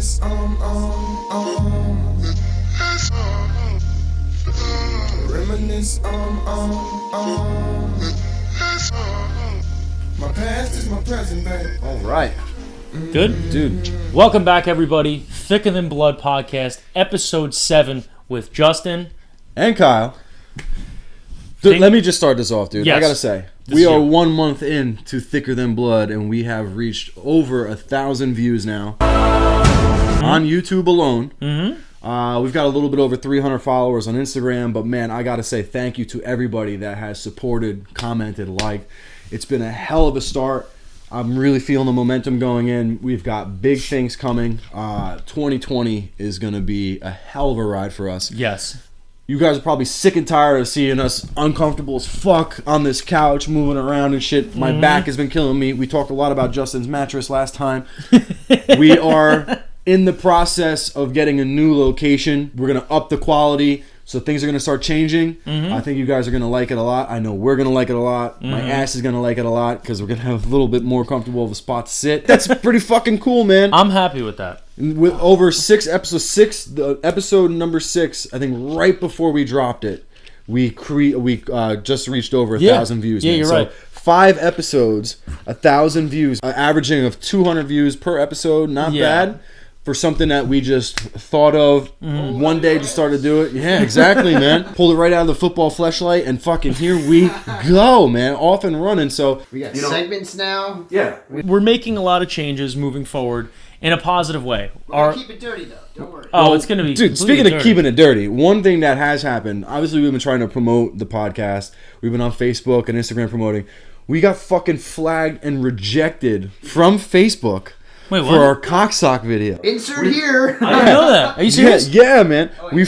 Reminisce, Reminisce, My past is my present, babe. All right. Good? Dude. Welcome back, everybody. Thicker Than Blood podcast, episode 7 with Justin. And Kyle. Dude, let me just start this off, dude. Yes. I gotta say, This we is are you. 1 month in to Thicker Than Blood, and we have reached over 1,000 views now on YouTube alone. We've got a little bit over 300 followers on Instagram, but man, I gotta say thank you to everybody that has supported, commented, liked. It's been a hell of a start. I'm really feeling the momentum going in. We've got big things coming. 2020 is going to be a hell of a ride for us. Yes. You guys are probably sick and tired of seeing us uncomfortable as fuck on this couch, moving around and shit. My back has been killing me. We talked a lot about Justin's mattress last time. We are in the process of getting a new location. We're going to up the quality. So things are going to start changing. I think you guys are going to like it a lot. I know we're going to like it a lot. My ass is going to like it a lot because we're going to have a little bit more comfortable of a spot to sit. That's pretty fucking cool, man. I'm happy with that. With over episode number 6, I think right before we dropped it, we just reached over 1,000 views. Yeah, man. you're So right. 5 episodes, 1,000 views, averaging of 200 views per episode. Not bad. For something that we just thought of one day, just started to do it. Yeah, exactly, man. Pulled it right out of the football fleshlight, and fucking here we go, man. Off and running. So we got segments now. Yeah. We're making a lot of changes moving forward in a positive way. We're gonna keep it dirty though. Don't worry. It's going to be Dude, speaking of keeping it dirty, one thing that has happened, obviously we've been trying to promote the podcast. We've been on Facebook and Instagram promoting. We got fucking flagged and rejected from Facebook. Wait, what? For our cocksock video. Insert here. I didn't know that. Are you serious? Yeah, man. We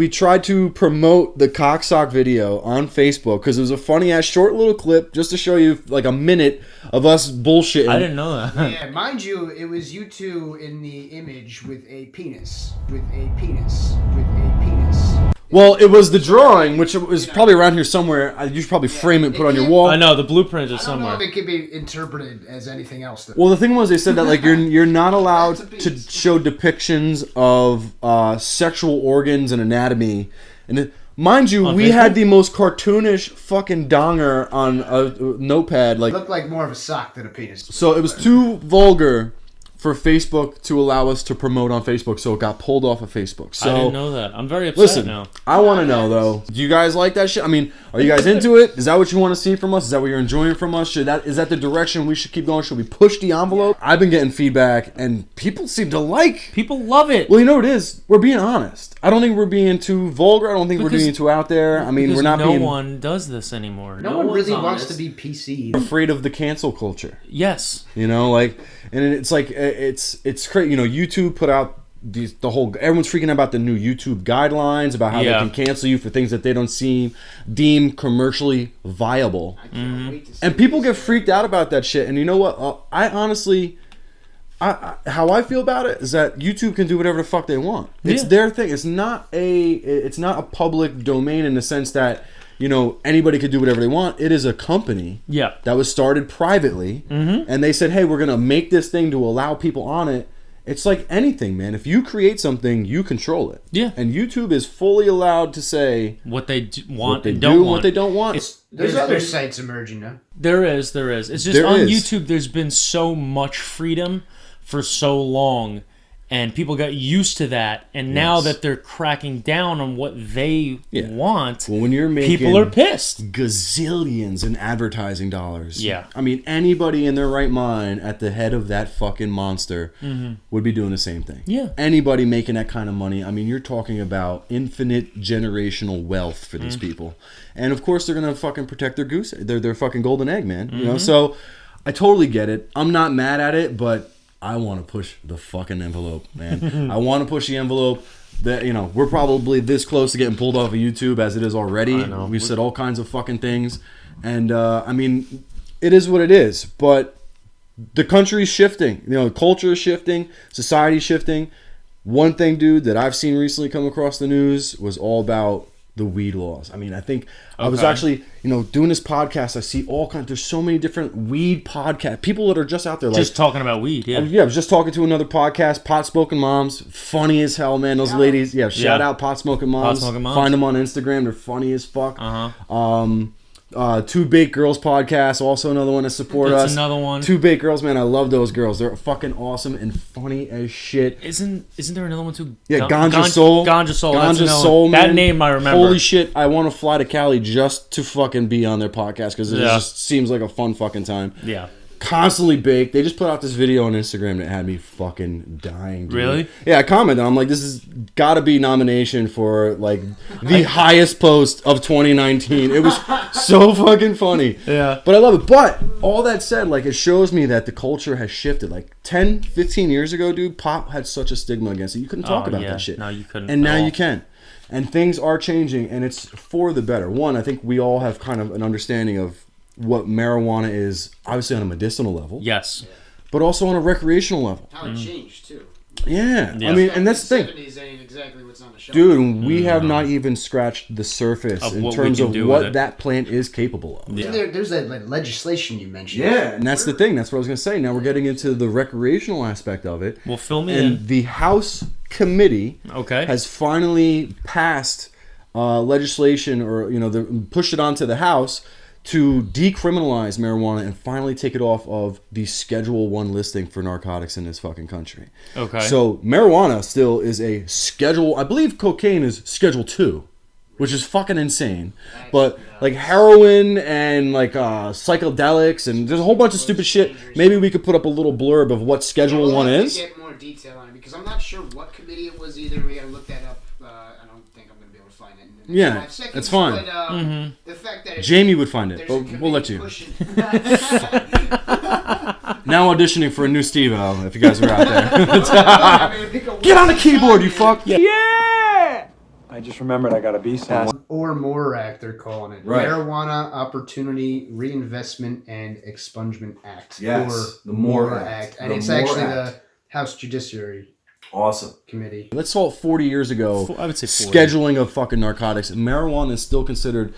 tried to promote the cocksock video on Facebook because it was a funny ass short little clip just to show you like a minute of us bullshitting. I didn't know that. Yeah, mind you, it was you two in the image with a penis. With a penis. With a penis. Well, it was the drawing, which was probably around here somewhere. You should probably frame it and put it on your wall. I know, the blueprint is I don't somewhere. know if it could be interpreted as anything else. Though. Well, the thing was, they said that like you're not allowed to show depictions of sexual organs and anatomy. And mind you, we had the most cartoonish fucking donger on a notepad. Like It looked like more of a sock than a penis. So it was too vulgar for Facebook to allow us to promote on Facebook, so it got pulled off of Facebook. So I didn't know that. I'm very upset listen, now. I want to know though. Do you guys like that shit? I mean, are you guys into it? Is that what you want to see from us? Is that what you're enjoying from us? Is that the direction we should keep going? Should we push the envelope? I've been getting feedback, and people seem to like. People love it. Well, you know what it is? We're being honest. I don't think we're being too vulgar. I don't think we're being too out there. I mean, we're not no being. No one does this anymore. No one really one's wants honest. to be PC. Afraid of the cancel culture. Yes. You know, like, and it's like it's crazy. You know, YouTube put out everyone's freaking out about the new YouTube guidelines about how they can cancel you for things that they don't deem commercially viable. I can't wait to see And people get freaked out about that shit. And you know what? I honestly, how I feel about it is that YouTube can do whatever the fuck they want. It's their thing. It's not a public domain in the sense that, you know, anybody could do whatever they want. It is a company that was started privately, and they said, hey, we're going to make this thing to allow people on it. It's like anything, man. If you create something, you control it. Yeah. And YouTube is fully allowed to say what they want what they and do, don't want. what they don't want. There's other sites emerging now. There is. It's just on YouTube, there's been so much freedom for so long, and people got used to that, and now that they're cracking down on what they want, well, when you're making people are pissed. Gazillions in advertising dollars. Yeah. I mean, anybody in their right mind at the head of that fucking monster would be doing the same thing. Yeah. Anybody making that kind of money, I mean, you're talking about infinite generational wealth for these people. And of course, they're going to fucking protect their fucking golden egg, man. You know, so I totally get it. I'm not mad at it, but I want to push the fucking envelope, man. I want to push the envelope. That, you know, we're probably this close to getting pulled off of YouTube as it is already. We've said all kinds of fucking things, and I mean, it is what it is. But the country's shifting. You know, culture is shifting, society's shifting. One thing, dude, that I've seen recently come across the news was all about the weed laws. I mean, I think I was actually, doing this podcast. I see all kinds. There's so many different weed podcasts. People that are just out there, like, just talking about weed. Yeah, I was just talking to another podcast, Pot Smoking Moms. Funny as hell, man. Those ladies. Yeah, shout out Pot Smoking Moms. Find them on Instagram. They're funny as fuck. Two Baked Girls podcast, also another one to support us. Another one. Two Baked Girls, man, I love those girls. They're fucking awesome and funny as shit. Isn't there another one too? Yeah, Ganja Soul. Ganja Soul. Ganja Soul, man. That name I remember. Holy shit, I want to fly to Cali just to fucking be on their podcast because it just seems like a fun fucking time. Yeah. Constantly baked. They just put out this video on Instagram that had me fucking dying, dude. Really? Yeah, I commented. I'm like, this has got to be nomination for like the highest post of 2019. It was so fucking funny. Yeah. But I love it. But all that said, like, it shows me that the culture has shifted. Like 10, 15 years ago, dude, pop had such a stigma against it. You couldn't talk about that shit. No, you couldn't. And now you can. And things are changing, and it's for the better. One, I think we all have kind of an understanding of what marijuana is, obviously on a medicinal level. Yes. But also on a recreational level. How it changed, too. Yeah. I mean, and that's the thing. 70s ain't exactly what's on the shelf. Dude, we have not even scratched the surface in terms of what that plant is capable of. Yeah. There's that legislation you mentioned. Yeah, and that's the thing. That's what I was going to say. Now we're getting into the recreational aspect of it. Well, fill me in. And the House committee has finally passed legislation, or, pushed it onto the House to decriminalize marijuana and finally take it off of the Schedule 1 listing for narcotics in this fucking country. Okay. So marijuana still is a Schedule... I believe cocaine is Schedule 2, which is fucking insane. But like heroin and like psychedelics and there's a whole bunch of stupid shit. Maybe we could put up a little blurb of what Schedule 1 is. Get more detail on it because I'm not sure what committee it was either. We gotta look that up. I don't think I'm gonna be able to find it in the next 5 seconds. That's fine. But, the fact that Jamie would find it, but we'll let you. Now auditioning for a new Steve-O, if you guys are out there. Get on the keyboard, you fuck! Yeah! I just remembered I gotta be someone. Or MORE Act, they're calling it. Right. Marijuana Opportunity Reinvestment and Expungement Act. Yes, or the MORE Act. And it's actually the House Judiciary Committee. Let's call it 40 years ago. I would say 40. Scheduling of fucking narcotics. Marijuana is still considered,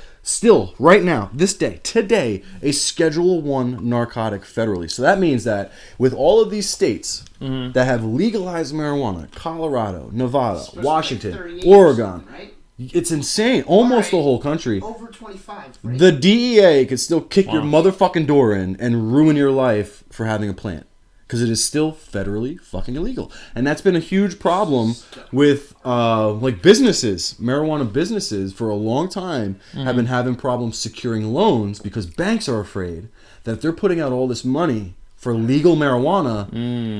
right now, this day, today, a Schedule 1 narcotic federally. So that means that with all of these states that have legalized marijuana, Colorado, Nevada, Washington, Oregon, right? It's insane. Almost the whole country. Over 25. Right? The DEA could still kick your motherfucking door in and ruin your life for having a plant. Because it is still federally fucking illegal. And that's been a huge problem with like businesses. Marijuana businesses for a long time have been having problems securing loans because banks are afraid that if they're putting out all this money for legal marijuana,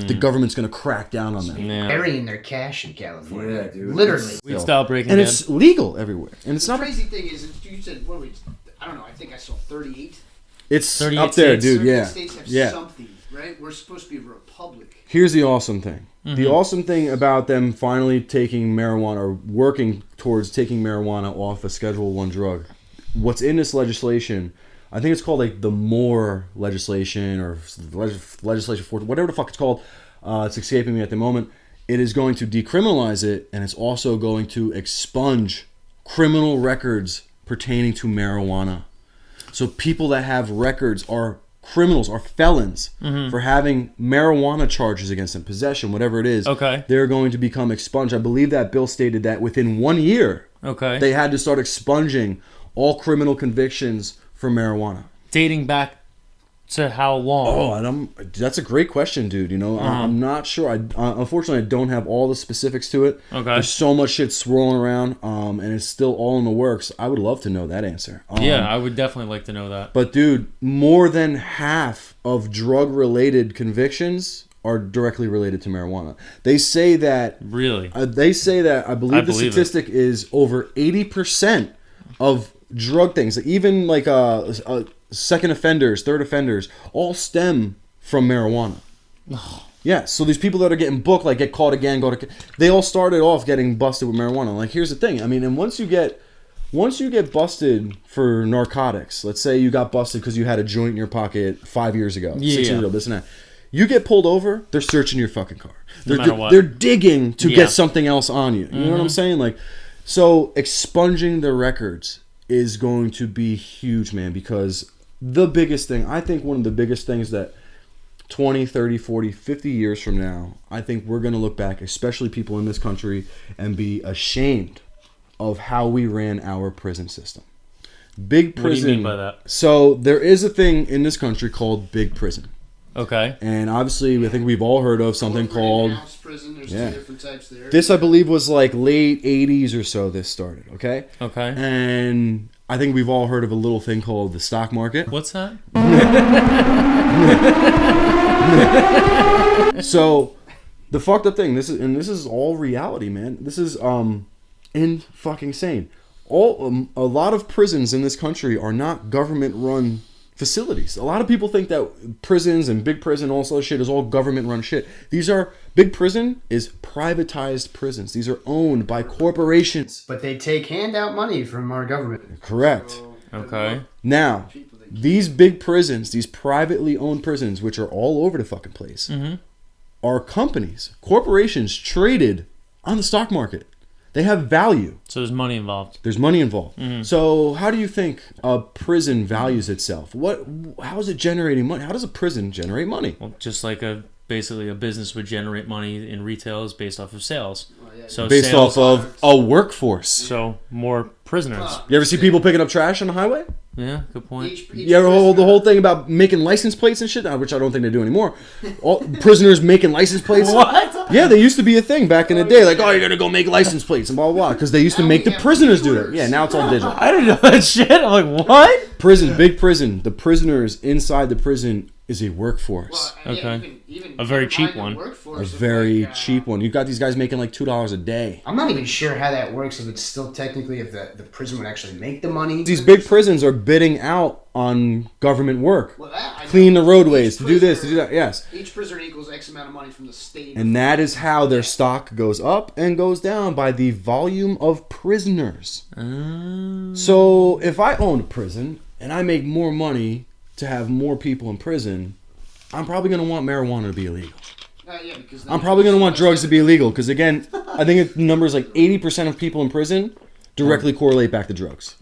the government's going to crack down on them. Yeah. Burying their cash in California. Yeah, dude. Literally. We'd stop breaking And in. it's legal everywhere. And it's the not crazy thing is, you said, what are we, I don't know, I think I saw 38. It's 38 up there, states. dude. 38 Yeah. states have something, right? We're supposed to be a republic. Here's the awesome thing. The awesome thing about them finally taking marijuana or working towards taking marijuana off a Schedule 1 drug. What's in this legislation, I think it's called like the MORE legislation or legislation for whatever the fuck it's called. It's escaping me at the moment. It is going to decriminalize it, and it's also going to expunge criminal records pertaining to marijuana. So people that have records are criminals, are felons for having marijuana charges against them, possession, whatever it is. Okay. They're going to become expunged. I believe that bill stated that within 1 year, they had to start expunging all criminal convictions for marijuana. Dating back to how long? That's a great question, dude. I'm not sure. Unfortunately, I don't have all the specifics to it. Okay. There's so much shit swirling around, and it's still all in the works. I would love to know that answer. Yeah, I would definitely like to know that. But, dude, more than half of drug-related convictions are directly related to marijuana. They say that... Really? I believe the statistic is over 80% of drug things, even like second offenders, third offenders, all stem from marijuana. Yeah, so these people that are getting booked, like get caught again, they all started off getting busted with marijuana. Like, here's the thing. I mean, and once you get busted for narcotics, let's say you got busted because you had a joint in your pocket 5 years ago, 6 years ago, this and that. You get pulled over, they're searching your fucking car. No matter what. They're digging to get something else on you. You know what I'm saying? Like, So expunging the records is going to be huge, man, because the biggest thing, I think one of the biggest things that 20, 30, 40, 50 years from now, I think we're going to look back, especially people in this country, and be ashamed of how we ran our prison system. Big prison. What do you mean by that? So there is a thing in this country called big prison. Okay. And obviously, I think we've all heard of something called house prison. There's 2 different types there. This, I believe, was like late 80s or so this started, okay? Okay. And I think we've all heard of a little thing called the stock market. What's that? So, the fucked up thing, this is all reality, man. This is in fucking sane. A lot of prisons in this country are not government-run facilities. A lot of people think that prisons and big prison, all this other shit, is all government-run shit. Big prison is privatized prisons. These are owned by corporations. But they take handout money from our government. Correct. So, okay. Now, these big prisons, these privately owned prisons, which are all over the fucking place, are companies, corporations traded on the stock market. They have value. So there's money involved. There's money involved. So how do you think a prison values itself? How is it generating money? How does a prison generate money? Well, just like basically a business would generate money in retail is based off of sales. So based off of a workforce. So more prisoners. You ever see people picking up trash on the highway? Yeah, good point. You ever hold the whole thing about making license plates and shit, which I don't think they do anymore. All prisoners making license plates. What? Yeah, they used to be a thing back in the day. Like, oh, you're gonna go make license plates and blah blah blah, because they used to make the prisoners do that. Yeah, now it's all digital. I didn't know that shit. I'm like, what? Prison, big prison. The prisoners inside the prison is a workforce. Well, okay. Even a very cheap one. A very cheap one. You've got these guys making like $2 a day. I'm not even sure how that works, if it's still technically, if the prison would actually make the money. These big prisons are bidding out on government work. Well, clean the roadways, to do this, to do that, yes. Each prisoner equals X amount of money from the state. And that is how their stock goes up and goes down, by the volume of prisoners. So if I own a prison and I make more money to have more people in prison, I'm probably going to want marijuana to be illegal. I'm probably going to want drugs to be illegal, because again, I think the number is like 80% of people in prison directly correlate back to drugs.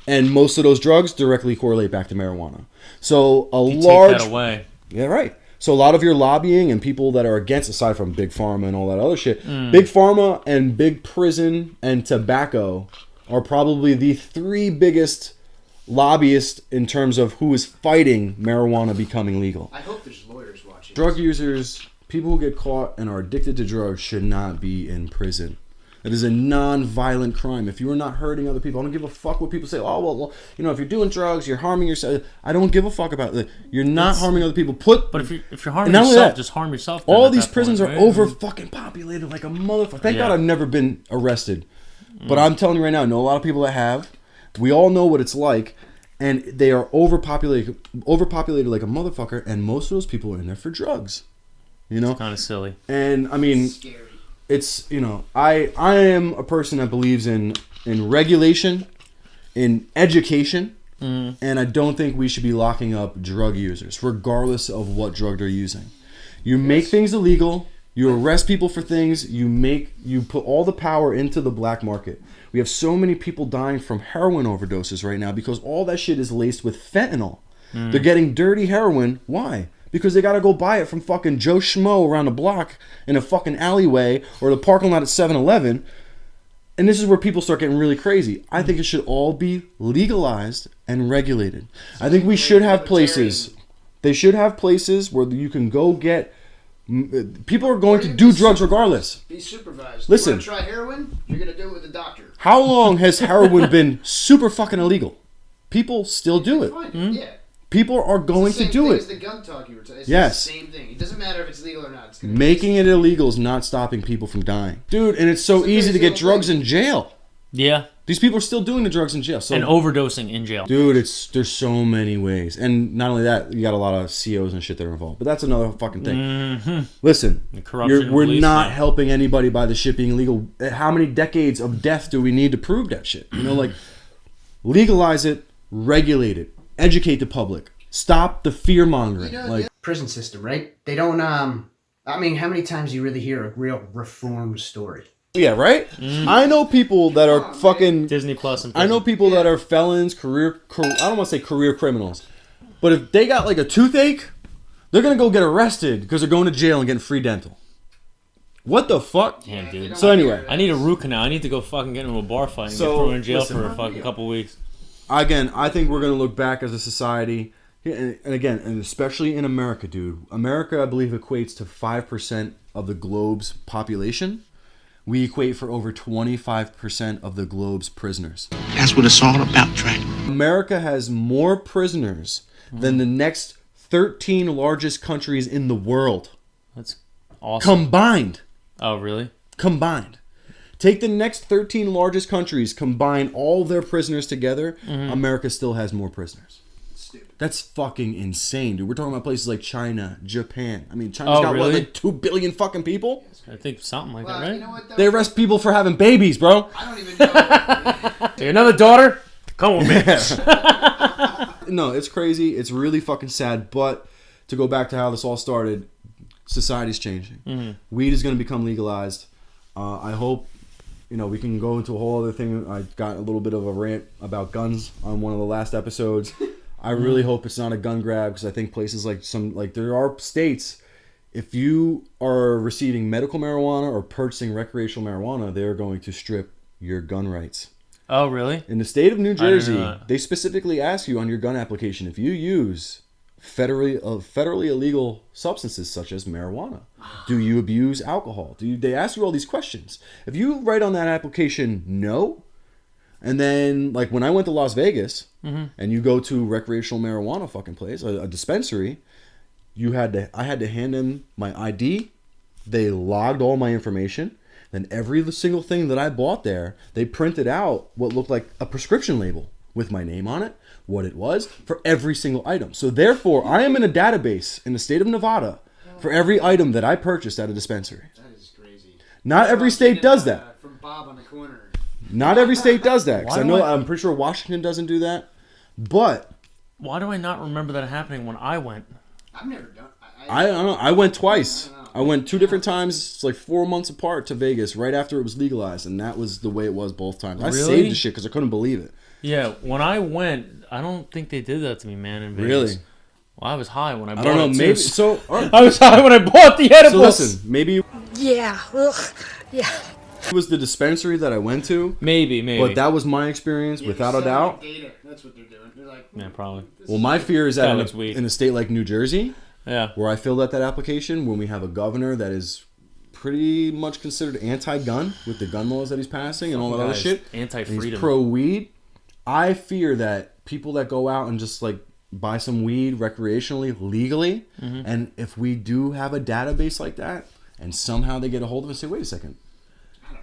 And most of those drugs directly correlate back to marijuana. So take that away. Yeah, right. So a lot of your lobbying and people that are against, aside from big pharma and all that other shit, big pharma and big prison and tobacco are probably the 3 biggest lobbyists in terms of who is fighting marijuana becoming legal. I hope there's lawyers watching. Drug users, people who get caught and are addicted to drugs, should not be in prison. It is a non-violent crime. If you are not hurting other people, I don't give a fuck what people say. Oh, well, if you're doing drugs, you're harming yourself. I don't give a fuck about it. You're not harming other people. But if you're harming yourself, just harm yourself. All these prisons are over fucking populated like a motherfucker. Thank God I've never been arrested. But I'm telling you right now, I know a lot of people that have. We all know what it's like. And they are overpopulated like a motherfucker. And most of those people are in there for drugs. It's kind of silly. And I mean, scary. It's, I am a person that believes in regulation, in education, and I don't think we should be locking up drug users, regardless of what drug they're using. You make things illegal, you arrest people for things, you put all the power into the black market. We have so many people dying from heroin overdoses right now because all that shit is laced with fentanyl. They're getting dirty heroin. Why? Because they gotta go buy it from fucking Joe Schmo around the block in a fucking alleyway or the parking lot at 7-Eleven. And this is where people start getting really crazy. I think it should all be legalized and regulated. I think we should have places. They should have places where you can go get. People are going to do drugs regardless. Be supervised. Listen. You want to try heroin? You're gonna do it with a doctor. How long has heroin been super fucking illegal? People still do it. Yeah. People are going to do it. It's the gun talk you were talking. It's yes. the same thing. It doesn't matter if it's legal or not. Making it illegal is not stopping people from dying. Dude, and it's so easy to get drugs in jail. Yeah. These people are still doing the drugs in jail. So, and overdosing in jail. Dude, there's so many ways. And not only that, you got a lot of COs and shit that are involved. But that's another fucking thing. Listen, we're not helping anybody by the shit being illegal. How many decades of death do we need to prove that shit? Legalize it, regulate it, educate the public. Stop the fear mongering. Prison system, right? They don't. I mean, how many times do you really hear a real reform story? Yeah, right? I know people that are fucking... Disney Plus. I know people that are felons, I don't want to say career criminals. But if they got like a toothache, they're going to go get arrested because they're going to jail and getting free dental. What the fuck? Damn, dude. So anyway. I need a root canal. I need to go fucking get into a bar fight and get thrown in jail for a fucking couple weeks. Again, I think we're going to look back as a society... And again, and especially in America, dude. America, I believe, equates to 5% of the globe's population. We equate for over 25% of the globe's prisoners. That's what it's all about, Trent. America has more prisoners than the next 13 largest countries in the world. That's awesome. Combined. Oh, really? Combined. Take the next 13 largest countries, combine all their prisoners together, America still has more prisoners. That's fucking insane, dude. We're talking about places like China, Japan. I mean, China's got what, like 2 billion fucking people? I think something like that, right? You know what, They arrest people for having babies, bro. I don't even know. Hey, another daughter? Come on, man. No, it's crazy. It's really fucking sad. But to go back to how this all started, society's changing. Weed is going to become legalized. I hope, we can go into a whole other thing. I got a little bit of a rant about guns on one of the last episodes. I really hope it's not a gun grab because I think places like there are states, if you are receiving medical marijuana or purchasing recreational marijuana, they're going to strip your gun rights. Oh, really? In the state of New Jersey, they specifically ask you on your gun application if you use federally illegal substances such as marijuana. Do you abuse alcohol? They ask you all these questions. If you write on that application no, and then like when I went to Las Vegas and you go to recreational marijuana fucking place, a dispensary, I had to hand them my ID. They logged all my information. Then every single thing that I bought there, they printed out what looked like a prescription label with my name on it, what it was, for every single item. So therefore, I am in a database in the state of Nevada for every item that I purchased at a dispensary. That is crazy. Not every state does that. From Bob on the corner. Not every state does that. Because I'm pretty sure Washington doesn't do that. But why do I not remember that happening when I went? I've never done. I don't know. I went twice. I went 2 different times, like 4 months apart to Vegas, right after it was legalized, and that was the way it was both times. I saved the shit because I couldn't believe it. Yeah, when I went, I don't think they did that to me, man. In Vegas. Really? Well, I was high when I bought I don't know. it, Maybe too. so. I was high when I bought the edibles. So listen, maybe. Yeah. Ugh. Yeah. It was the dispensary that I went to. Maybe. But that was my experience, without a doubt. Data. That's what they're doing. They're like, yeah, probably. Well, my fear is that in in a state like New Jersey, yeah, where I filled out that application, when we have a governor that is pretty much considered anti-gun with the gun laws that he's passing and all that other shit, anti-freedom, he's pro-weed. I fear that people that go out and just like buy some weed recreationally, legally, and if we do have a database like that, and somehow they get a hold of it and say, wait a second,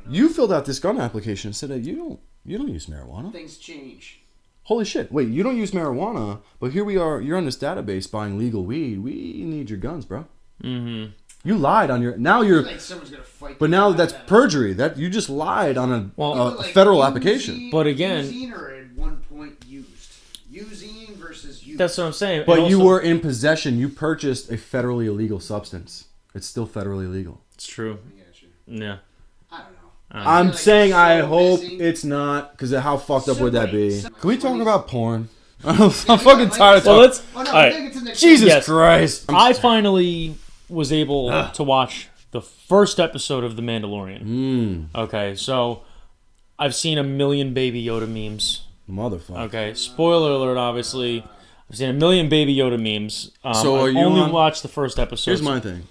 you filled out this gun application and said that you don't use marijuana. Things change. Holy shit! Wait, you don't use marijuana, but here we are. You're on this database buying legal weed. We need your guns, bro. Mm-hmm. You lied on your. Now you're. Like someone's gonna fight. But now that's perjury. That you just lied on a federal application. But again, using or at one point using versus using. That's what I'm saying. But you were in possession. You purchased a federally illegal substance. It's still federally illegal. It's true. I got you. Yeah. I don't know. I'm saying I hope it's not, because how fucked up would that be? Can we talk about porn? I'm fucking tired of talking. All right. Jesus Christ. I finally was able to watch the first episode of The Mandalorian. Okay, so I've seen a million Baby Yoda memes. Motherfucker. Okay, spoiler alert, obviously. I've seen a million Baby Yoda memes. So are I've you only on... watched the first episode. Here's my thing.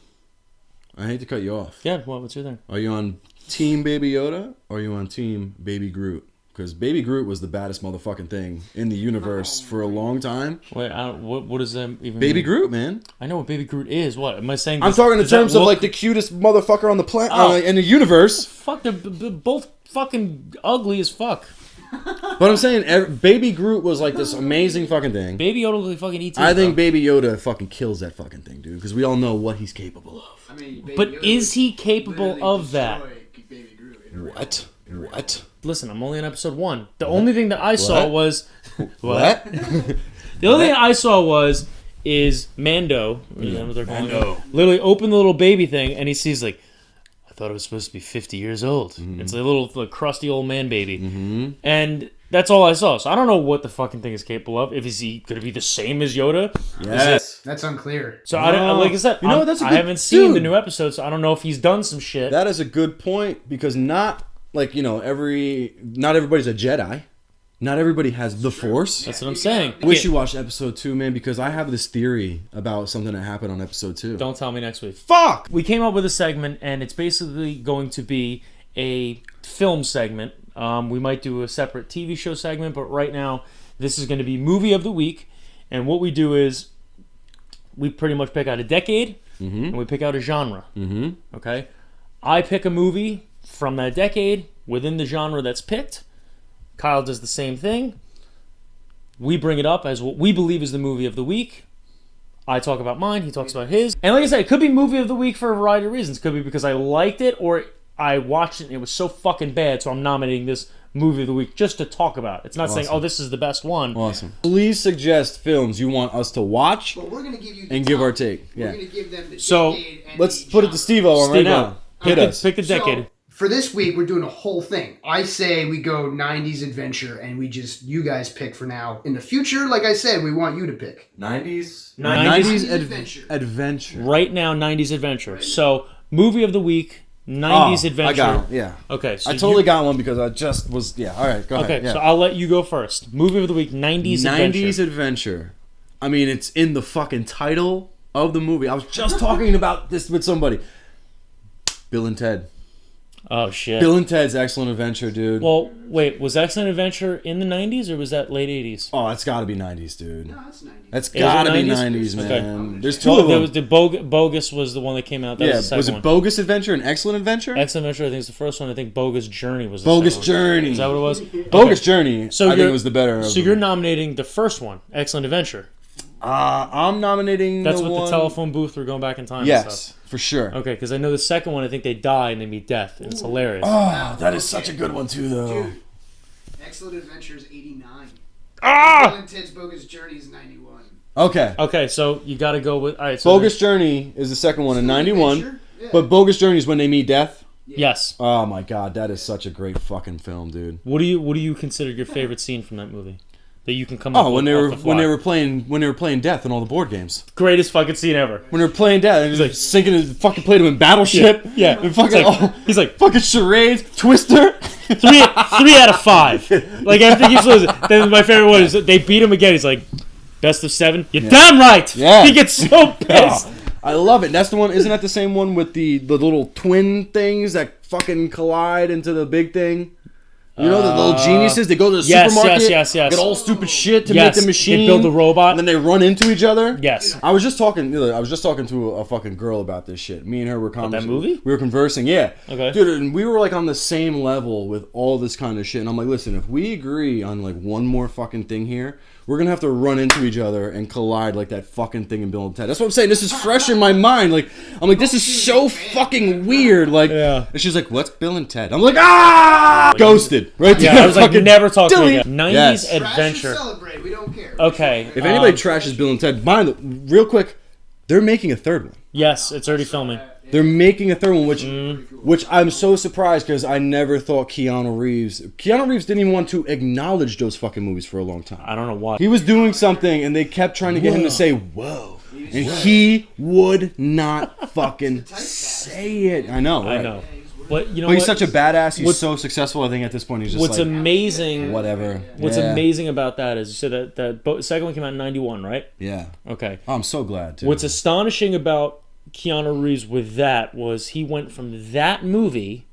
I hate to cut you off. Yeah, what's your thing? Are you on Team Baby Yoda or are you on Team Baby Groot? Because Baby Groot was the baddest motherfucking thing in the universe for a long time. Wait, what does that even Baby mean? Groot, man. I know what Baby Groot is. What am I saying? I'm talking in terms of like the cutest motherfucker on the planet in the universe. Fuck, they're both fucking ugly as fuck. But I'm saying Baby Groot was like this amazing fucking thing. Baby Yoda looks like fucking E.T. I think Baby Yoda fucking kills that fucking thing, dude. Because we all know what he's capable of. I mean, Baby but Yoda is he capable of that? Baby Groot. What? Listen, I'm only on episode 1. The only thing that I saw was what? The only thing I saw is Mando. Is that what they're calling him? Literally open the little baby thing, and he sees like, I thought it was supposed to be 50 years old. It's a little crusty old man baby. And that's all I saw. So I don't know what the fucking thing is capable of. If is he going to be the same as Yoda? Yes. That's unclear. So I don't, like I said, I haven't seen the new episode, so I don't know if he's done some shit. That is a good point, because not everybody's a Jedi. Not everybody has the Force. That's what I'm saying. I wish you watched episode 2, man, because I have this theory about something that happened on episode 2. Don't tell me next week. Fuck! We came up with a segment, and it's basically going to be a film segment. We might do a separate TV show segment, but right now, this is going to be Movie of the Week. And what we do is, we pretty much pick out a decade, and we pick out a genre. Okay? I pick a movie from that decade within the genre that's picked. Kyle does the same thing. We bring it up as what we believe is the movie of the week. I talk about mine, he talks about his. And like I said, it could be movie of the week for a variety of reasons. It could be because I liked it, or I watched it and it was so fucking bad, so I'm nominating this movie of the week just to talk about it. It's not saying, oh, this is the best one. Awesome. Please suggest films you want us to watch, But we're going to give you and give our take. We're going to give them the So, decade and let's the put it to genre. Steve-O right now. Hit us. Pick a decade. So, for this week, we're doing a whole thing. I say we go 90s adventure, and you guys pick for now. In the future, like I said, we want you to pick. 90s adventure. Right now, 90s adventure. Right. So, movie of the week, 90s adventure. I got it, yeah. Okay. So I totally got one because I just was, all right, go ahead. Okay, yeah. so I'll let you go first. Movie of the week, 90s adventure. 90s adventure. I mean, it's in the fucking title of the movie. I was just talking about this with somebody. Bill and Ted. Oh, shit. Bill and Ted's Excellent Adventure, dude. Well, wait, was Excellent Adventure in the 90s or was that late 80s? Oh, it's got to be 90s, dude. No, it's 90s. That's got to be 90s, man. Okay. There's two of them. There was the Bogus was the one that came out. That was the second one. Bogus Adventure and Excellent Adventure? Excellent Adventure, I think, is the first one. I think Bogus Journey was the Bogus second Journey. one. Is that what it was? Bogus Journey, so I think it was the better. So you're nominating the first one, Excellent Adventure. I'm nominating That's the with one... the telephone booth. We're going back in time. Yes, and stuff. for sure. Okay, because I know the second one, I think they die and they meet death, and it's hilarious. Oh, that is such a good one, too, though. Dude, Excellent Adventure is 89. Bill and Ted's Bogus Journey is 91. Okay, so you got to go with... All right, so Bogus Journey is the second one in 91, but Bogus Journey is when they meet death? Yes. Oh, my God, that is such a great fucking film, dude. What do you consider your favorite scene from that movie? That you can come up with when they were playing death in all the board games. Greatest fucking scene ever. When they were playing death, and he's like sinking his fucking played him in Battleship. Yeah. And fucking he's like fucking charades, Twister. 3 out of 5. Like after he keeps losing, then my favorite one is they beat him again. He's like, best of 7. You're damn right. Yeah. He gets so pissed. Oh, I love it. That's the one. Isn't that the same one with the little twin things that fucking collide into the big thing? You know, the little geniuses, they go to the supermarket, get all stupid shit to make the machine. They build the robot. And then they run into each other. Yes. I was just talking to a fucking girl about this shit. Me and her were conversing. That movie? We were conversing, yeah. Okay. Dude, and we were like on the same level with all this kind of shit. And I'm like, listen, if we agree on like one more fucking thing here, we're going to have to run into each other and collide like that fucking thing in Bill and Ted. That's what I'm saying. This is fresh in my mind. Like, I'm like, this is so fucking weird. Like, and she's like, what's Bill and Ted? I'm like, ghosted. Right there. Yeah, I was like, never talk to me delete. again. 90s adventure. Trash or celebrate. We don't care. Okay. If anybody trashes Bill and Ted, real quick, they're making a third one. Yes, it's already filming. They're making a third one, which I'm so surprised because I never thought Keanu Reeves didn't even want to acknowledge those fucking movies for a long time. I don't know why. He was doing something and they kept trying to get him to say, whoa. And he would not fucking say it. I know. Right? I know. But you know, but he's such a badass. He's so successful. I think at this point he's just what's amazing. Whatever. What's amazing about that is you said that second one came out in 91, right? Yeah. Okay. Oh, I'm so glad too. What's astonishing about Keanu Reeves with that was he went from that movie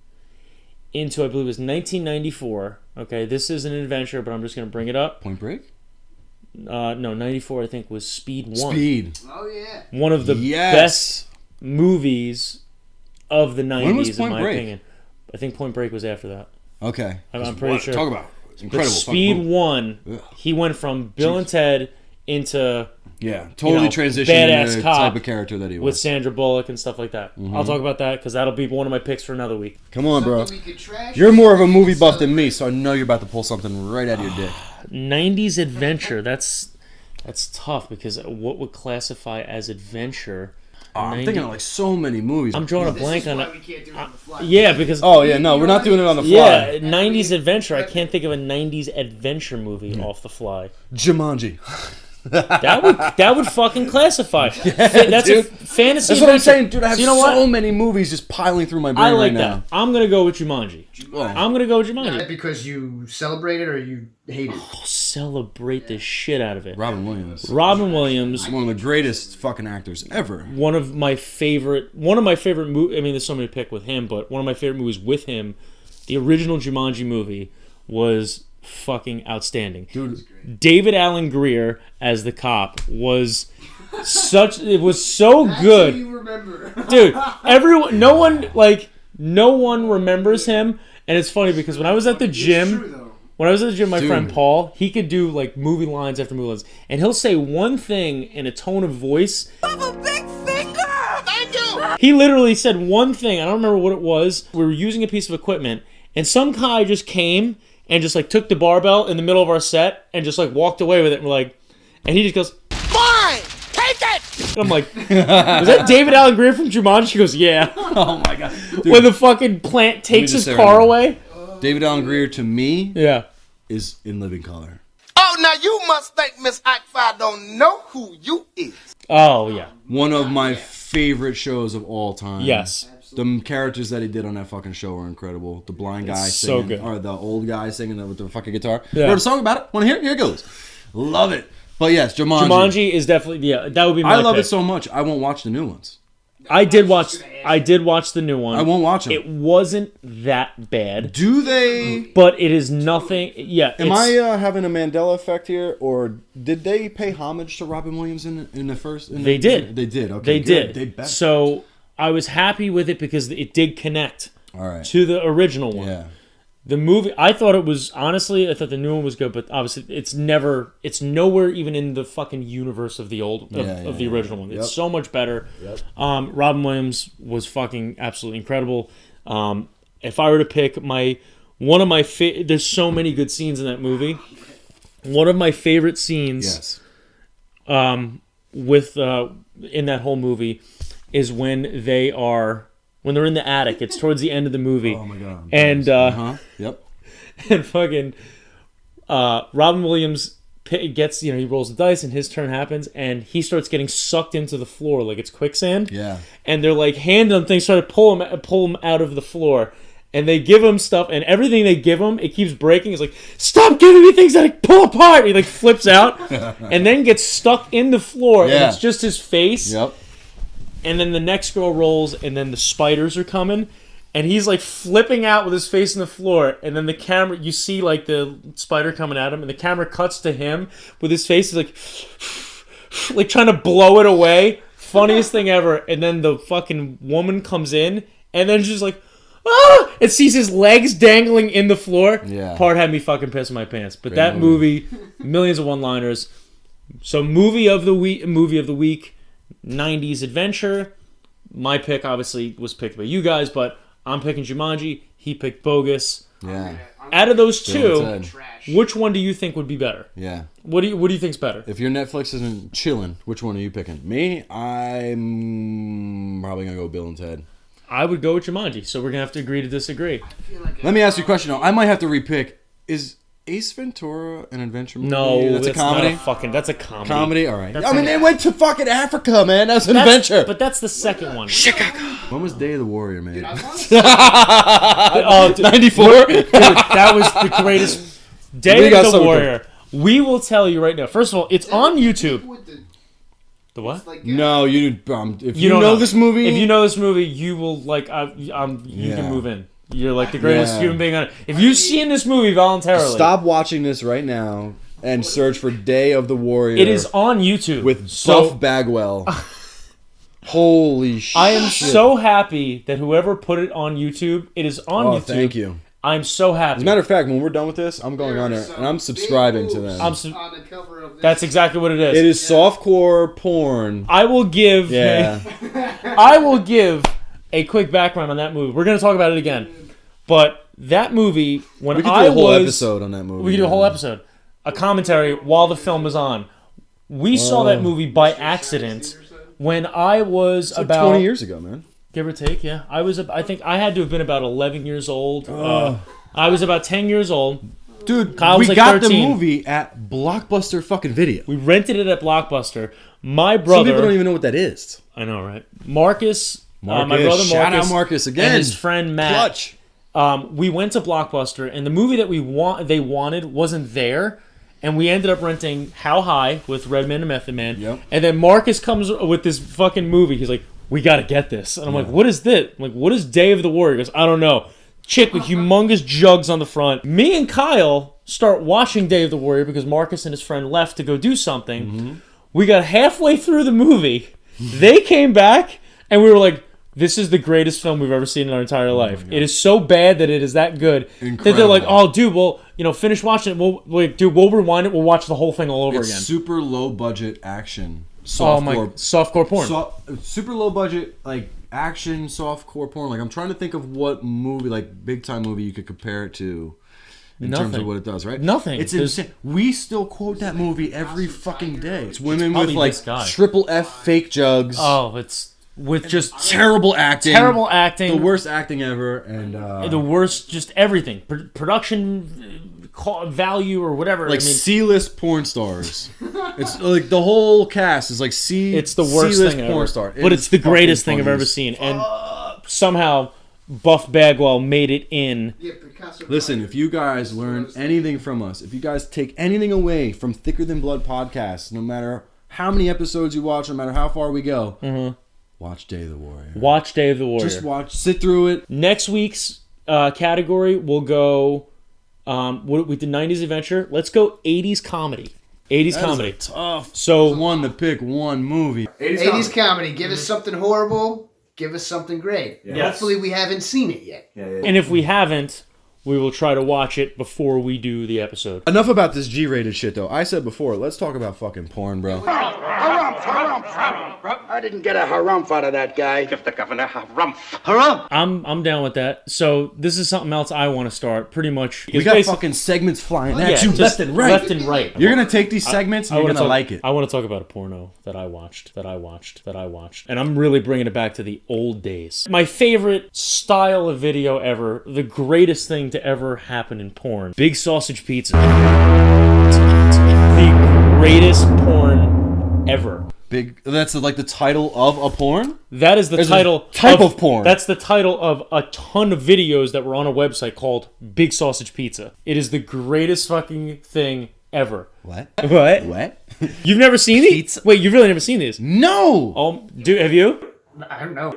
into, I believe it was 1994. Okay, this is an adventure, but I'm just going to bring it up. Point Break? No, 94 I think was Speed 1. Speed. Oh yeah. One of the best movies of the 90s, when was Point in my Break? opinion. I think Point Break was after that. Okay. I'm pretty sure. Talk about it. It's incredible. But Speed 1, he went from Bill and Ted into totally transitioned badass the cop type of character that he was with Sandra Bullock and stuff like that. I'll talk about that because that'll be one of my picks for another week. Come on, bro. You're more of a movie buff than me, so I know you're about to pull something right out of your dick. 90s adventure. That's tough because what would classify as adventure? I'm thinking of like so many movies. I'm drawing a blank on it. We can't do it on the fly. Yeah, because we're not doing it on the fly. Yeah, 90s adventure. I can't think of a 90s adventure movie off the fly. Jumanji. That would fucking classify. That's a fantasy. That's what I'm saying, dude. I have so so many movies just piling through my brain I like right that. now. I'm gonna go with Jumanji. I'm gonna go with Jumanji. Because you celebrate it or you hate it? I'll celebrate the shit out of it. Robin Williams, one of the greatest fucking actors ever. One of my favorite movies. I mean, there's so many to pick with him, but one of my favorite movies with him, the original Jumanji movie, was fucking outstanding. Dude, David Alan Grier as the cop was so good. You remember. Dude, no one remembers him, and it's funny because when I was at the gym, my friend Paul, he could do like movie lines after movie lines, and he'll say one thing in a tone of voice. I have a big finger. Thank you. He literally said one thing. I don't remember what it was. We were using a piece of equipment, and some guy just came and just like took the barbell in the middle of our set and just like walked away with it. And we're like, and he just goes, "Fine, take it." And I'm like, was that David Alan Grier from Jumanji? He goes, "Yeah." Oh my god! Dude, when the fucking plant takes his car away. David Alan Grier to me, is in living color. Oh, now you must think Miss Ackfire don't know who you is. Oh yeah, one of my favorite shows of all time. Yes. The characters that he did on that fucking show were incredible. The blind guy singing, or the old guy singing with the fucking guitar. Yeah. Wrote a song about it. Want to hear it? Here it goes. Love it. But yes, Jumanji. Jumanji is definitely that would be my I love pick. it so much. I won't watch the new ones. I did watch the new one. I won't watch them. It wasn't that bad. Do they? But it is nothing. Yeah. Am I having a Mandela effect here, or did they pay homage to Robin Williams in the first? They did. They did. Okay. They good. did. They bet. So I was happy with it because it did connect. All right. To the original one. Yeah. The movie, I thought the new one was good, but obviously it's nowhere even in the fucking universe of the the original one. It's so much better. Yep. Robin Williams was fucking absolutely incredible. If I were to pick there's so many good scenes in that movie. One of my favorite scenes, in that whole movie, is when they're in the attic. It's towards the end of the movie. Oh my god! And yep. And fucking Robin Williams gets, he rolls the dice and his turn happens and he starts getting sucked into the floor like it's quicksand. Yeah. And they're like handing him things, trying to pull him out of the floor. And they give him stuff, and everything they give him, it keeps breaking. It's like, stop giving me things that I pull apart. And he like flips out, and then gets stuck in the floor, and it's just his face. Yep. And then the next girl rolls, and then the spiders are coming, and he's like flipping out with his face in the floor. And then the camera, you see like the spider coming at him, and the camera cuts to him with his face. He's like trying to blow it away. Funniest thing ever. And then the fucking woman comes in, and then she's like, ah! And sees his legs dangling in the floor. Yeah. Part had me fucking pissing my pants. But that movie, millions of one-liners. So movie of the week, 90s adventure. My pick obviously was picked by you guys, but I'm picking Jumanji. He picked Bogus. Yeah. Out of those two, which one do you think would be better? Yeah. What do you think's better? If your Netflix isn't chilling, which one are you picking? Me, I'm probably gonna go Bill and Ted. I would go with Jumanji, so we're gonna have to agree to disagree. Let me ask you a question though. I might have to repick. Is Ace Ventura an adventure movie? No, that's a comedy. That's a comedy. Comedy, all right. They went to fucking Africa, man. That's an adventure. But that's the second one. Chicago. When was Day of the Warrior, man? 94. Dude, that was the greatest. Day of the Warrior. We will tell you right now. First of all, it's on YouTube. The what? No, you. If you know this movie, you will like. You can move in. You're like the greatest human being on it. If you've seen this movie voluntarily, stop watching this right now and search for Day of the Warrior. It is on YouTube with Buff Bagwell. Holy shit! I am so happy that whoever put it on YouTube, it is on YouTube. Thank you. I'm so happy. As a matter of fact, when we're done with this, I'm going on there and I'm subscribing to them. On the cover of this. That's exactly what it is. It is softcore porn. I will give. I will give a quick background on that movie. We're going to talk about it again, but that movie, when we could do a whole episode on that movie. We could do a whole episode, a commentary while the film was on. We saw that movie by accident When I was So about 20 years ago, man. Give or take, yeah. I think I had to have been about 11 years old. I was about 10 years old. Dude, Kyle was we like got 13. the movie at Blockbuster fucking Video. We rented it at Blockbuster. My brother... Some people don't even know what that is. I know, right? Marcus, my brother Marcus. Shout out Marcus again. And his friend Matt. Clutch. We went to Blockbuster, and the movie that they wanted wasn't there. And we ended up renting How High with Redman and Method Man. Yep. And then Marcus comes with this fucking movie. He's like, we gotta get this. And I'm like, what is this? I'm like, what is Day of the Warrior? He goes, I don't know. Chick with humongous jugs on the front. Me and Kyle start watching Day of the Warrior because Marcus and his friend left to go do something. Mm-hmm. We got halfway through the movie. They came back, and we were like, this is the greatest film we've ever seen in our entire life. It is so bad that it is that good. Incredible. That they're like, oh, dude, well, finish watching it. We'll rewind it. We'll watch the whole thing all over again. Super low budget action. Softcore porn. Super low budget, like action, softcore porn. Like I'm trying to think of what movie, like big time movie, you could compare it to in terms of what it does, right? Nothing. It's insane. We still quote that movie every fucking day. It's women with like triple F fake jugs. Oh, it's with just terrible acting. Terrible acting. The worst acting ever, and the worst, just everything. Production value or whatever. Like C-list porn stars. It's like the whole cast is like It's the worst C-list thing porn ever. star. But it's the greatest thing I've ever seen. And somehow Buff Bagwell made it in. Listen, if you guys learn anything from us, if you guys take anything away from Thicker Than Blood podcast, no matter how many episodes you watch, no matter how far we go, watch Day of the Warrior. Watch Day of the Warrior. Just watch, sit through it. Next week's category will go. We did 90s adventure. Let's go 80s comedy. 80s comedy. Tough. So one to pick one movie. 80s comedy. Give us something horrible. Give us something great. Yes. Hopefully we haven't seen it yet. And if we haven't, we will try to watch it before we do the episode. Enough about this G-rated shit, though. I said before, let's talk about fucking porn, bro. I didn't get a harumph out of that guy. Give the governor harumph. Harumph! I'm down with that. So this is something else I want to start. Pretty much. We got fucking segments flying at you left and right. Left and right. You're gonna take these segments and you're gonna like it. I want to talk about a porno that I watched. And I'm really bringing it back to the old days. My favorite style of video ever. The greatest thing to ever happen in porn. Big Sausage Pizza. The greatest porn ever. That's like the title of a porn? That is the type of porn. That's the title of a ton of videos that were on a website called Big Sausage Pizza. It is the greatest fucking thing ever. What? You've never seen these? Wait, you've really never seen these? No! Oh, dude, have you? I don't know.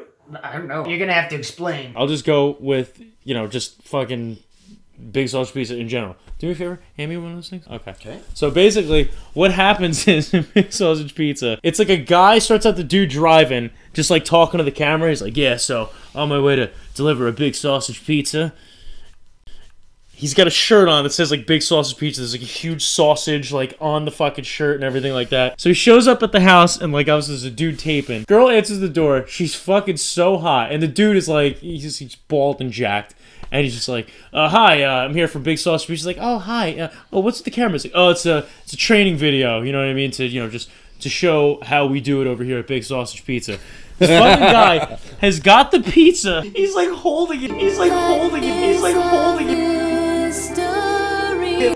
You're going to have to explain. I'll just go with, just fucking Big Sausage Pizza in general. Do me a favor, hand me one of those things. Okay. So basically, what happens is in Big Sausage Pizza, it's like a guy starts out the dude driving, just like talking to the camera. He's like, yeah, so on my way to deliver a big sausage pizza. He's got a shirt on that says like Big Sausage Pizza. There's like a huge sausage like on the fucking shirt and everything like that. So he shows up at the house and like obviously there's a dude taping. Girl answers the door. She's fucking so hot. And the dude is like, he's bald and jacked. And he's just like, hi, I'm here from Big Sausage Pizza. She's like, oh, hi. What's with the camera? It's like, oh, it's a training video. You know what I mean? To, just to show how we do it over here at Big Sausage Pizza. This fucking guy has got the pizza. He's like holding it.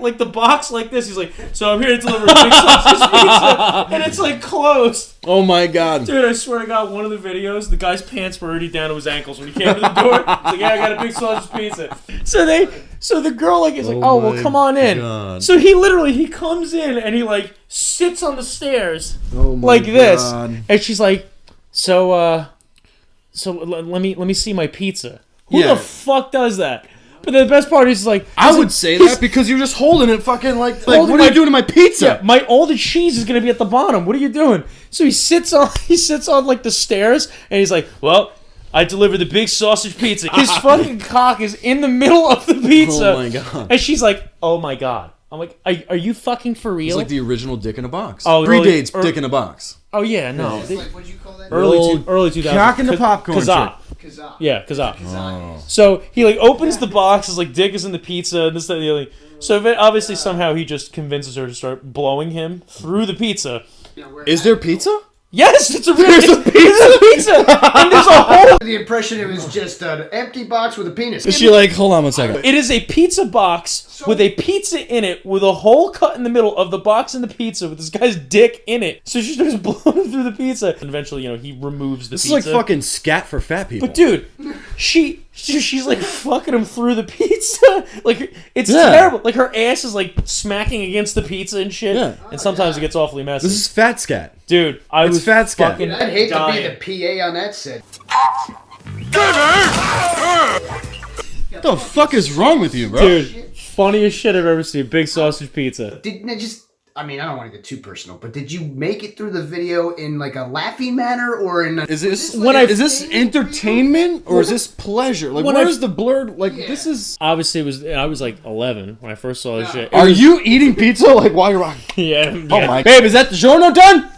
Like the box like this. He's like, so I'm here to deliver a Big Sausage Pizza. And it's like closed. Oh my God. Dude, I swear to God, one of the videos, the guy's pants were already down to his ankles when he came to the door. He's like, yeah, I got a Big Sausage Pizza. So the girl like is like, oh well, come on in. God. So he comes in and he like sits on the stairs like this. And she's like, so let me see my pizza. Who the fuck does that? But the best part is like... I would say that because you're just holding it fucking like what are you doing to my pizza? Yeah, all the cheese is going to be at the bottom. What are you doing? So he sits on like the stairs and he's like, well, I delivered the Big Sausage Pizza. His fucking cock is in the middle of the pizza. Oh my God. And she's like, oh my God. I'm like, are you fucking for real? It's like the original Dick in a Box. Oh, predates Dick in a Box. Oh yeah, no. What'd you call that? Early 2000s. Cock in the popcorn. Kazaa. Yeah, Kazaa. Oh. So he like opens the box, is like Dick is in the pizza, and this, that, and the other thing. So obviously somehow he just convinces her to start blowing him through the pizza. Is there pizza? Yes, it's a pizza. And there's a hole. The impression it was just an empty box with a penis. Is she like, hold on one second. It is a pizza box with a pizza in it with a hole cut in the middle of the box and the pizza with this guy's dick in it. So she starts blowing through the pizza. And eventually, he removes the pizza. This is like fucking scat for fat people. But dude, she's like fucking him through the pizza. Like, it's terrible. Like, her ass is like smacking against the pizza and shit. Yeah. And sometimes it gets awfully messy. This is fat scat. Dude, I was fat scat. fucking I'd hate dying. to be the PA on that set. What the fuck is wrong with you, bro? Dude, funniest shit I've ever seen. Big sausage pizza. I don't want to get too personal, but did you make it through the video in like a laughing manner or in a... Is this entertainment or is this pleasure? Like, where's the blurred... Like, this is... Obviously, I was like 11 when I first saw this shit. Are you eating pizza like while you're on? Yeah. Oh my... Babe, is that the giorno done?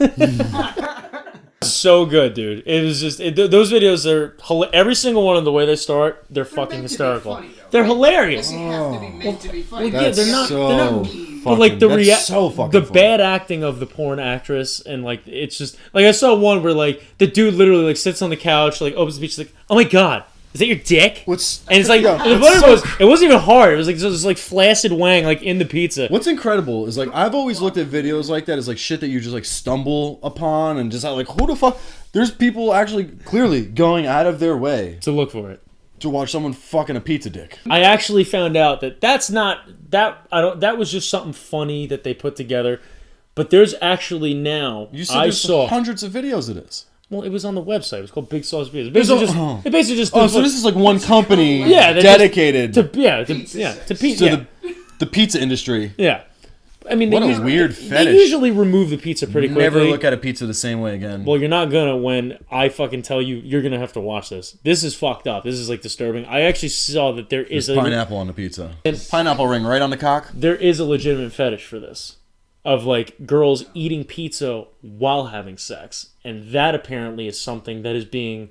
So good, dude. It was just... those videos are... Every single one of the way they start, they're fucking hysterical. They're hilarious. They have to be meant to be funny. Well, yeah, they're not... But like the bad acting of the porn actress, and like it's just like I saw one where like the dude literally like sits on the couch, like opens the pizza, like, oh my god, is that your dick? And it's like the funny was it wasn't even hard. It was like this like flaccid wang like in the pizza. What's incredible is like I've always looked at videos like that as like shit that you just like stumble upon and just like who the fuck. There's people actually clearly going out of their way to look for it. To watch someone fucking a pizza dick. I actually found out that that's not that that was just something funny that they put together. But there's actually now you said there's hundreds of videos of this. Well, it was on the website. It was called Big Sauce Pizza. It basically just so this is like one company dedicated to the pizza industry. Yeah. I mean, what a weird fetish. They usually remove the pizza pretty quickly. Never look at a pizza the same way again. Well, you're not gonna when I fucking tell you you're gonna have to watch this. This is fucked up. This is like disturbing. I actually saw that there's pineapple on the pizza. Pineapple ring right on the cock. There is a legitimate fetish for this. Of like girls eating pizza while having sex. And that apparently is something that is being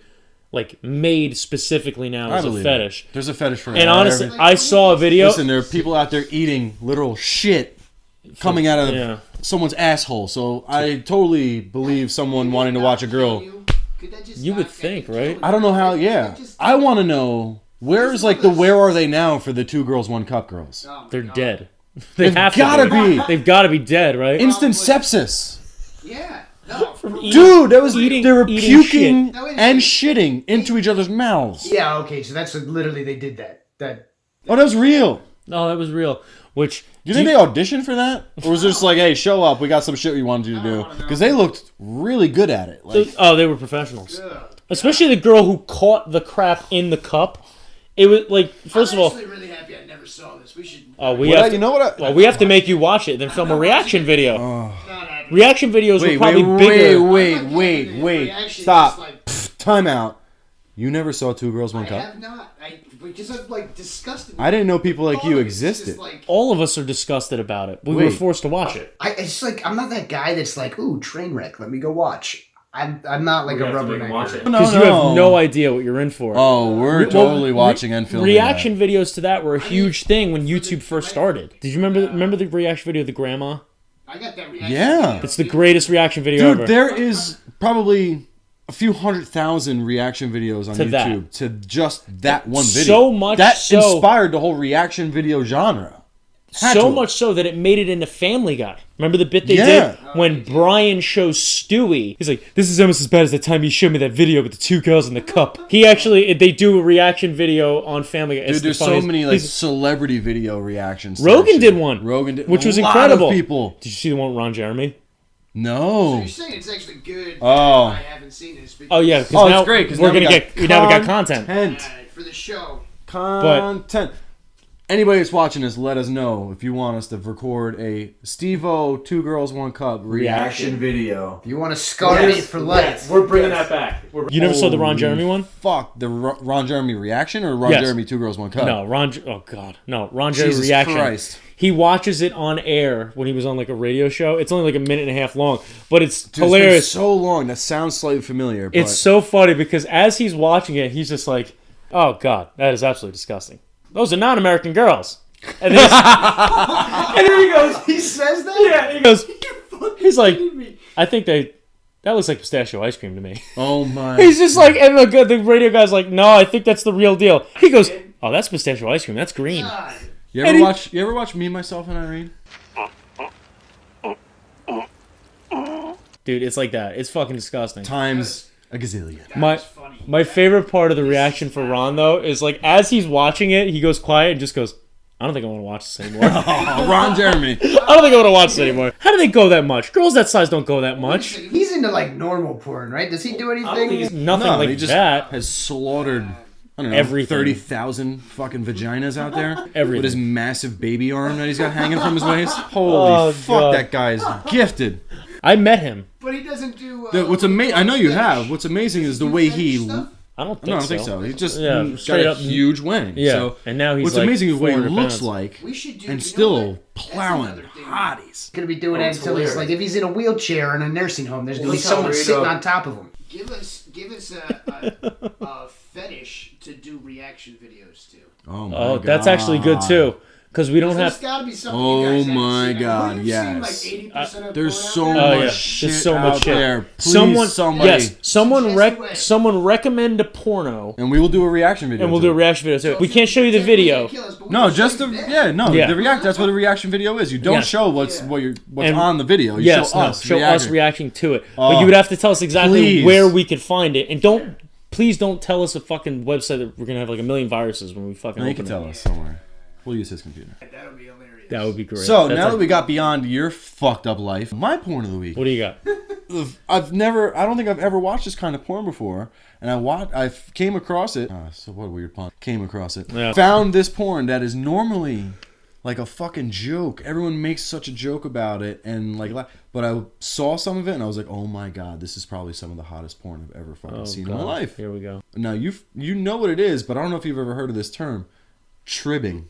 like made specifically now as a fetish. There's a fetish for it. And honestly, I saw a video. Listen, there are people out there eating literal shit coming out of someone's asshole. So I totally believe someone wanting to watch a girl. You would think, right? I don't know how. Yeah, I want to know where's like the where are they now for the 2 girls 1 cup girls? They're dead. They've gotta be. They've got to be dead, right? Instant sepsis. Yeah. Dude, they were puking and shitting into each other's mouths. Yeah. Okay. So that's literally they did that. Oh, that was real. No, that was real. Which do you think they auditioned for that, or was it just like, hey, show up, we got some shit we wanted you to do? Because they looked really good at it. Like, they were professionals. Especially the girl who caught the crap in the cup. It was like, first of all, I'm actually really happy I never saw this. We should. We have to make you watch it, then film a reaction video. Reaction videos were probably bigger. Wait. Stop. Time out. You never saw 2 girls 1 cup? I have not. I'm like disgusted. I didn't know people like you existed. All of us are disgusted about it. We were forced to watch it. It's like I'm not that guy that's like, ooh, train wreck. Let me go watch. I'm not like a rubbernecker. Because you have no idea what you're in for. Oh, we're totally watching and filming reaction videos to that were a huge thing when YouTube first started. Did you remember the reaction video of the grandma? I got that reaction. Yeah. It's the greatest reaction video ever. Dude, there is probably a few 100,000 reaction videos on YouTube to just that one video. So much that inspired the whole reaction video genre. So much so that it made it into Family Guy. Remember the bit they did when Brian shows Stewie? He's like, "This is almost as bad as the time you showed me that video with the 2 girls in the cup." They do a reaction video on Family Guy. Dude, there's so many like celebrity video reactions. Rogan did one, which was incredible. Of people. Did you see the one with Ron Jeremy? No. So you're saying it's actually good. Oh. I haven't seen this. Oh yeah. It's great because we got content for the show. Content. Anybody that's watching this, let us know if you want us to record a Steve-O 2 girls 1 cup reaction video. If you want to scar me for life, we're bringing that back. You never saw the Ron Jeremy one? Fuck the Ron Jeremy reaction or Ron Jeremy 2 girls 1 cup? No, Ron Jeremy Jesus reaction. Christ. He watches it on air when he was on like a radio show. It's only like a minute and a half long, but it's hilarious. It's been so long. That sounds slightly familiar. But... It's so funny because as he's watching it, he's just like, "Oh God, that is absolutely disgusting. Those are non-American girls." And then, and then he goes, he says that? Yeah, he goes, he's like, I think they that looks like pistachio ice cream to me. Oh my. He's just like, and the radio guy's like, no, I think that's the real deal. He goes, oh, that's pistachio ice cream. That's green. You ever watch Me, Myself, and Irene? Dude, it's like that. It's fucking disgusting. Times a gazillion. My favorite part of the reaction for Ron, though, is like, as he's watching it, he goes quiet and just goes, I don't think I want to watch this anymore. Oh, Ron Jeremy. I don't think I want to watch this anymore. How do they go that much? Girls that size don't go that much. He's into like normal porn, right? Does he do anything? Nothing like he just that. has slaughtered, I don't know, Everything. 30,000 fucking vaginas out there. Everything. With his massive baby arm that he's got hanging from his waist. Holy fuck, God. that guy is gifted. I met him. But he doesn't do. What's amazing? I know you have. What's amazing is the way he. I don't think so. No, I don't think so. He just straight got a up huge wang. Yeah, So and now he's what's like amazing is what he 400 looks pounds. like, We should do, and you know still what? plowing hotties. Gonna be doing it until he's like, if he's in a wheelchair in a nursing home, there's gonna be someone sitting on top of him. Give us a fetish to do reaction videos to. Oh my Oh, god. that's actually good too. Because we don't There's have. got to be something. Oh you guys haven't my seen. god, We've yes. seen like 80% of There's porn so out much there. yeah. shit There's so much out shit. there. Please, somebody. Yes, Suggest someone recommend a porno, And we will do a reaction video. and we'll to do a it. reaction video. So we can't show you the video. No, just the Yeah. the react. That's what a reaction video is. You don't Yeah. show what's And- on the video. You Yes, show us. show us reacting to it. But Oh, you would have to tell us exactly please. where we could find it, and please don't tell us a fucking website that we're gonna have like a million viruses when we fucking No, you open can it. tell us somewhere. We'll use his computer. That would be hilarious. That would be great. So That's now that like- we got beyond your fucked up life, my porn of the week. what do you got? I don't think I've ever watched this kind of porn before, and I came across it. So what a weird pun. Came across it. Yeah. Found this porn that is normally like a fucking joke. Everyone makes such a joke about it, and but I saw some of it, and I was like, oh my god, this is probably some of the hottest porn I've ever fucking seen in my life. Here we go. Now you know what it is, but I don't know if you've ever heard of this term, tribbing.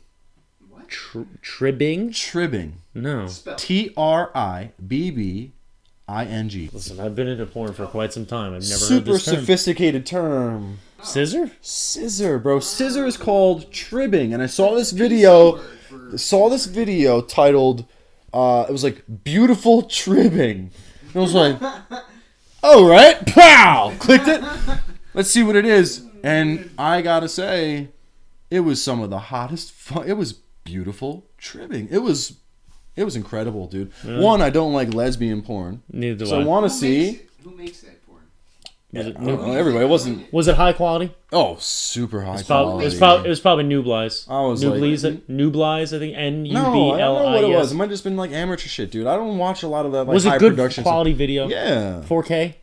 Tribbing? Tribbing. No. TRIBBING. Listen, I've been into porn for quite some time. I've never heard Super this term. sophisticated term. Scissor? Scissor, bro. Scissor is called tribbing, and I saw this video. Titled, it was like beautiful tribbing. And I was like, all right, pow, clicked it. Let's see what it is. And I gotta say, it was some of the hottest. It was beautiful tribbing. It was incredible, dude. One, I don't like lesbian porn, Neither do so I I. want to see. Who makes that porn? Everybody. It wasn't. Was it high quality? Oh, super high It quality. was probably Nublize. I was Nublize, I think. Nublize, No, I don't know what it was. N-U-B-L-I-S. It might have just been like amateur shit, dude. I don't watch a lot of that. Like, Was high it good production quality stuff. video? Yeah. 4K?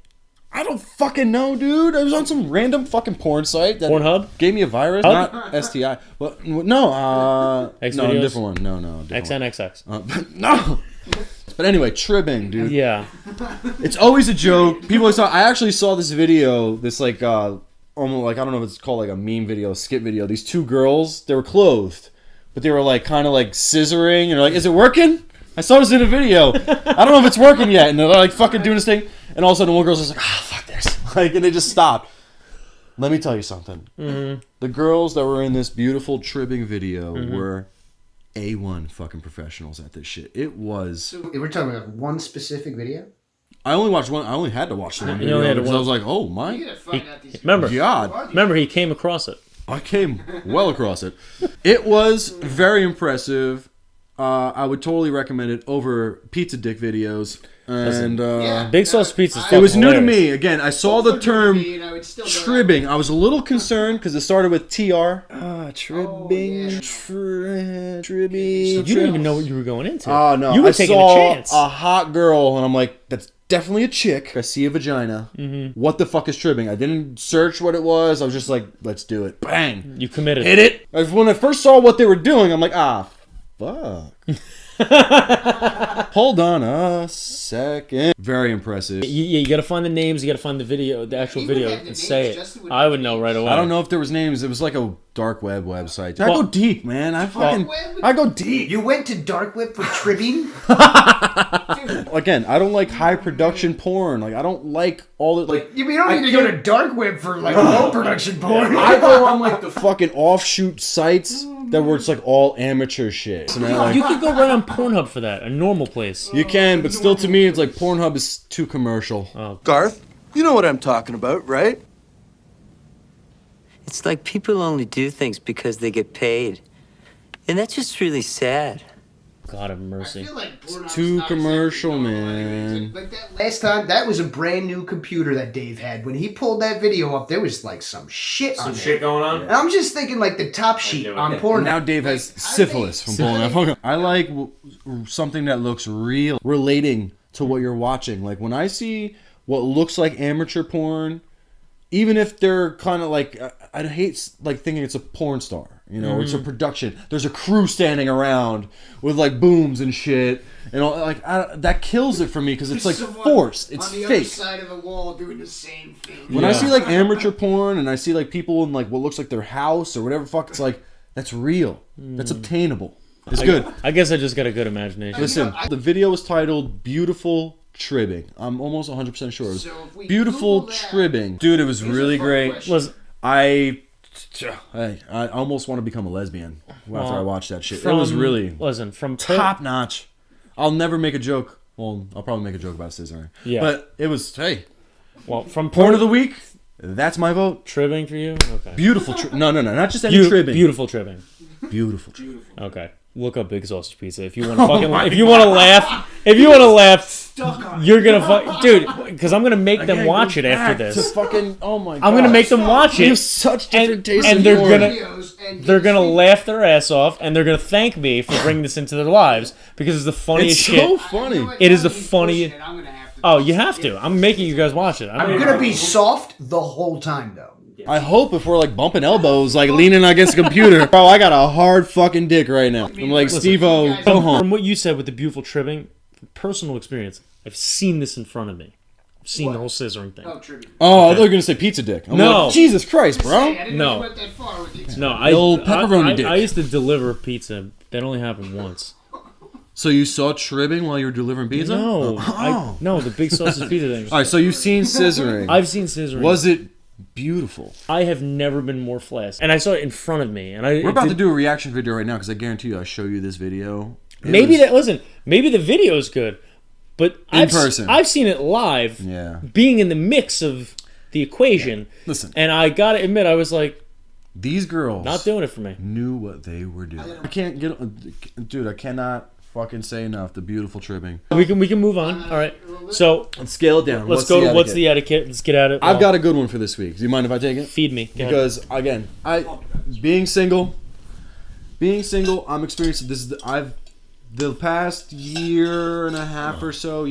I don't fucking know, dude. I was on some random fucking porn site that Pornhub? gave me a virus, Hub? not STI. But no, X no, a videos? different one. No, different XNXX. one. No. But anyway, tribbing, dude. Yeah. It's always a joke. People always I actually saw this video, this like almost like, I don't know if it's called like a meme video, skit video. These two girls, they were clothed, but they were like kind of like scissoring, and they're like, is it working? I saw this in a video. I don't know if it's working yet. And they're like fucking doing this thing, and all of a sudden one girl's just like, fuck this. Like, and they just stopped. Let me tell you something. Mm-hmm. The girls that were in this beautiful tribbing video were A1 fucking professionals at this shit. It was. So we're talking about one specific video? I only watched one. I only had to watch the one You only video had to because I watch- was like, oh my. You gotta find out these. God. Remember, he came across it. I came well across it. It was very impressive. I would totally recommend it over pizza dick videos. And Big Sauce Pizza's it was fucking new to hilarious. me. Again, I saw the term tribbing. I was a little concerned because it started with TR. Tribbing. Tribbing. You didn't even know what you were going into. Oh, no. You were I taking saw a chance. a hot girl, and I'm like, that's definitely a chick. I see a vagina. Mm-hmm. What the fuck is tribbing? I didn't search what it was. I was just like, let's do it. Bang. You committed. Hit it. When I first saw what they were doing, I'm like, fuck. Hold on a second. Very impressive. You gotta find the names, you gotta find the video, the actual video, and say it. I would know right away. I don't know if there was names. It was like a dark web website. I go deep, man. I go deep. You went to dark web for tribbing? Again, I don't like high production porn. Like, I don't like all the like. You don't need to go to dark web for like low production porn. I go on like the fucking offshoot sites that where it's like all amateur shit. So now, like, you could go right on Pornhub for that, a normal place. You can, but still to me it's like Pornhub is too commercial. Oh. Garth, you know what I'm talking about, right? It's like people only do things because they get paid. And that's just really sad. God have mercy. I feel like it's too commercial, man. Like that last time, that was a brand new computer that Dave had. When he pulled that video up, there was like some shit on it. Some shit going on? And I'm just thinking like the top sheet on porn. Now Dave has syphilis from pulling that. I like something that looks real, relating to what you're watching. Like when I see what looks like amateur porn, even if they're kind of like, I hate like thinking it's a porn star. You know, it's a production. There's a crew standing around with like booms and shit, and all, like that kills it for me because it's like forced. It's on the fake. Other side of the wall doing the same thing. When I see like amateur porn and I see like people in like what looks like their house or whatever, fuck, it's like that's real. That's obtainable. It's good. I guess I just got a good imagination. Listen, the video was titled "Beautiful Tribbing." I'm almost 100% sure. It was beautiful tribbing, dude. It was really great. I almost want to become a lesbian after I watched that shit. It was really from top notch. I'll never make a joke. Well, I'll probably make a joke about scissoring. Yeah, but it was from porn of the week. That's my vote. Tribbing for you. Okay. Beautiful. No, not just any tribbing. Beautiful tribbing. Beautiful tribbing. Okay. Look up Big Sausage Pizza if you want to fucking if you want to laugh, you're gonna dude, because I'm gonna make them watch it after this. Oh my god! I'm gonna make them watch it. You have such different tastes, and they're gonna laugh their ass off, and they're gonna thank me for bringing this into their lives because it's the funniest shit. It's so funny. It is the funniest. Oh, you have to. I'm making you guys watch it. I'm gonna be soft the whole time though. I hope if we're like bumping elbows, like leaning against the computer, bro, I got a hard fucking dick right now. I'm like, Steve-O, go home. From what you said with the beautiful tribbing, from personal experience, I've seen this in front of me. I've seen the whole scissoring thing. I thought you were gonna say pizza dick. I'm like, Jesus Christ, bro. No, pepperoni dick. I used to deliver pizza. That only happened once. So you saw tribbing while you were delivering pizza? No, no, the Big Sausage Pizza thing. All right, so you've seen scissoring. I've seen scissoring. Was it beautiful? I have never been more flaccid, and I saw it in front of me. And we're about to do a reaction video right now because I guarantee you, I show you this video. Maybe the video is good, but I've seen it live. Yeah, being in the mix of the equation. Yeah. Listen, and I gotta admit, I was like, these girls not doing it for me. Knew what they were doing. I can't get, dude. I cannot fucking say enough. The beautiful tribbing. We can move on. All right. So let's scale it down. Let's go to what's the etiquette. Let's get at it. I've got a good one for this week. Do you mind if I take it? Feed me. Because again, being single, I'm experiencing this. The past year and a half or so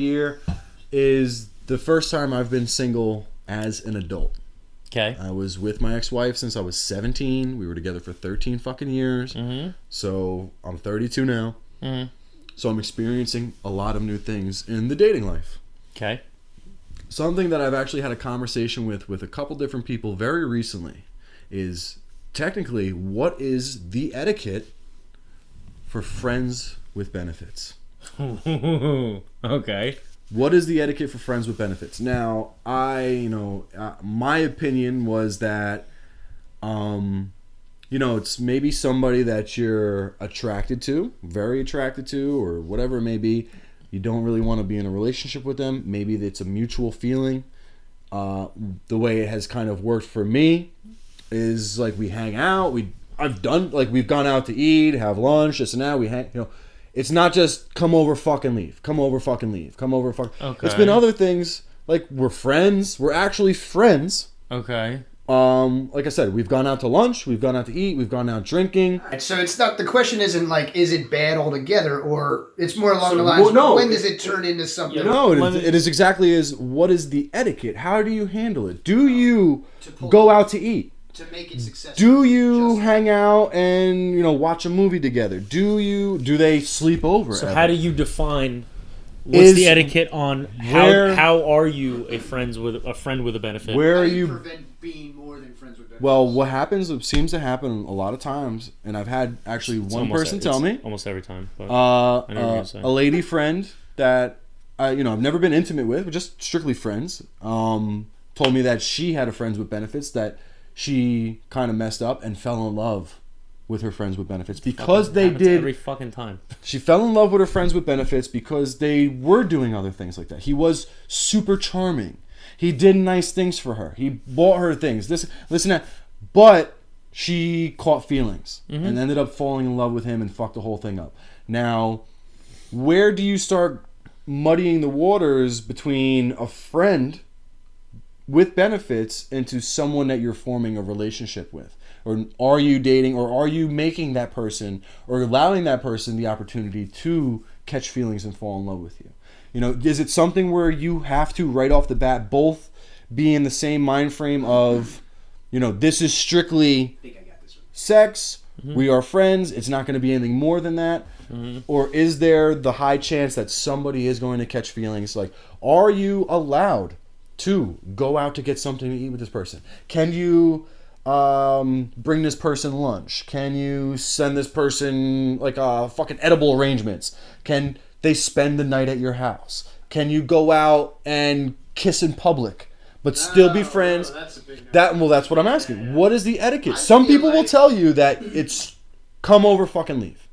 is the first time I've been single as an adult. Okay. I was with my ex-wife since I was 17. We were together for 13 fucking years. Mm-hmm. So I'm 32 now. Mm-hmm. So I'm experiencing a lot of new things in the dating life. Okay. Something that I've actually had a conversation with a couple different people very recently is technically what is the etiquette for friends with benefits? Okay. What is the etiquette for friends with benefits? Now, my opinion was that, it's maybe somebody that you're attracted to, very attracted to, or whatever it may be. You don't really want to be in a relationship with them. Maybe it's a mutual feeling. The way it has kind of worked for me is like we hang out. We've gone out to eat, have lunch, this and that. We hang, it's not just come over, fucking leave. Come over, fucking leave. Come over, fuck. Okay. It's been other things like we're friends. We're actually friends. Okay. Like I said, we've gone out to lunch, we've gone out to eat, we've gone out drinking. So it's not, the question isn't like, is it bad altogether, or it's more along the lines, when does it turn into something? No, it is exactly as, what is the etiquette? How do you handle it? Do you go out to eat? To make it successful. Do you hang out and, watch a movie together? Do they sleep over? So how do you define what's the etiquette on how are you a friend with a benefit? Where are you prevent being more than friends with benefits? Well, what happens, it seems to happen a lot of times, and I've had actually one person tell me almost every time. But a lady friend that I've never been intimate with, but just strictly friends, told me that she had a friends with benefits that she kind of messed up and fell in love with her friends with benefits because they did every fucking time. She fell in love with her friends with benefits because they were doing other things like that. He was super charming. He did nice things for her. He bought her things. Listen that. But she caught feelings and ended up falling in love with him and fucked the whole thing up. Now, where do you start muddying the waters between a friend with benefits into someone that you're forming a relationship with? Or are you dating, or are you making that person, or allowing that person the opportunity to catch feelings and fall in love with you? You know, is it something where you have to, right off the bat, both be in the same mind frame of, you know, this is strictly sex, we are friends, it's not going to be anything more than that? Or is there the high chance that somebody is going to catch feelings? Like, are you allowed to go out to get something to eat with this person? Can you bring this person lunch? Can you send this person like fucking edible arrangements? Can they spend the night at your house? Can you go out and kiss in public but still be friends? That's what I'm asking. Yeah. What is the etiquette? Some people will tell you that it's come over, fucking leave.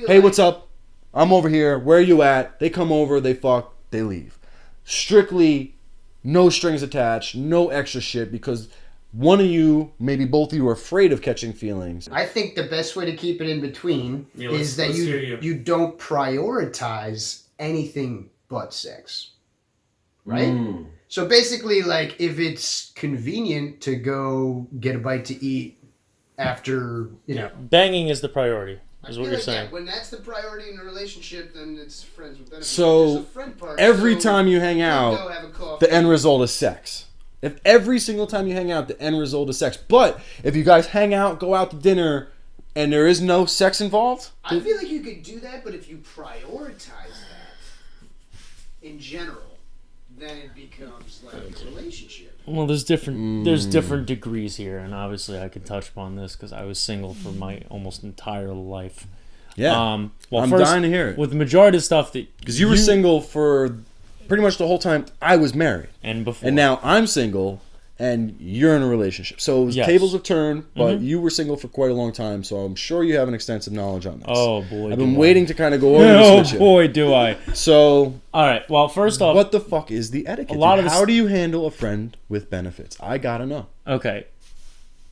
Hey, what's up? I'm over here. Where are you at? They come over, they fuck, they leave. Strictly no strings attached, no extra shit, because one of you, maybe both of you, are afraid of catching feelings. I think the best way to keep it in between is that you don't prioritize anything but sex. Right? So basically, like, if it's convenient to go get a bite to eat after, you know. Banging is the priority, is what you're saying. When that's the priority in a relationship, then it's friends with benefits. So every time you hang out, the end result is sex. If every single time you hang out, the end result is sex. But if you guys hang out, go out to dinner, and there is no sex involved? I feel like you could do that, but if you prioritize that in general, then it becomes like a relationship. Well, there's different degrees here, and obviously I can touch upon this because I was single for my almost entire life. Yeah. Well, I'm first, dying to hear it. With the majority of stuff that... Because you were single for pretty much the whole time I was married. And before. And now I'm single, and you're in a relationship. So tables have turned, but you were single for quite a long time, so I'm sure you have an extensive knowledge on this. Oh, boy. I've been waiting to kind of go over this with you. Oh, boy, do I. So... All right, well, first off... What the fuck is the etiquette? How do you handle a friend with benefits? I gotta know. Okay.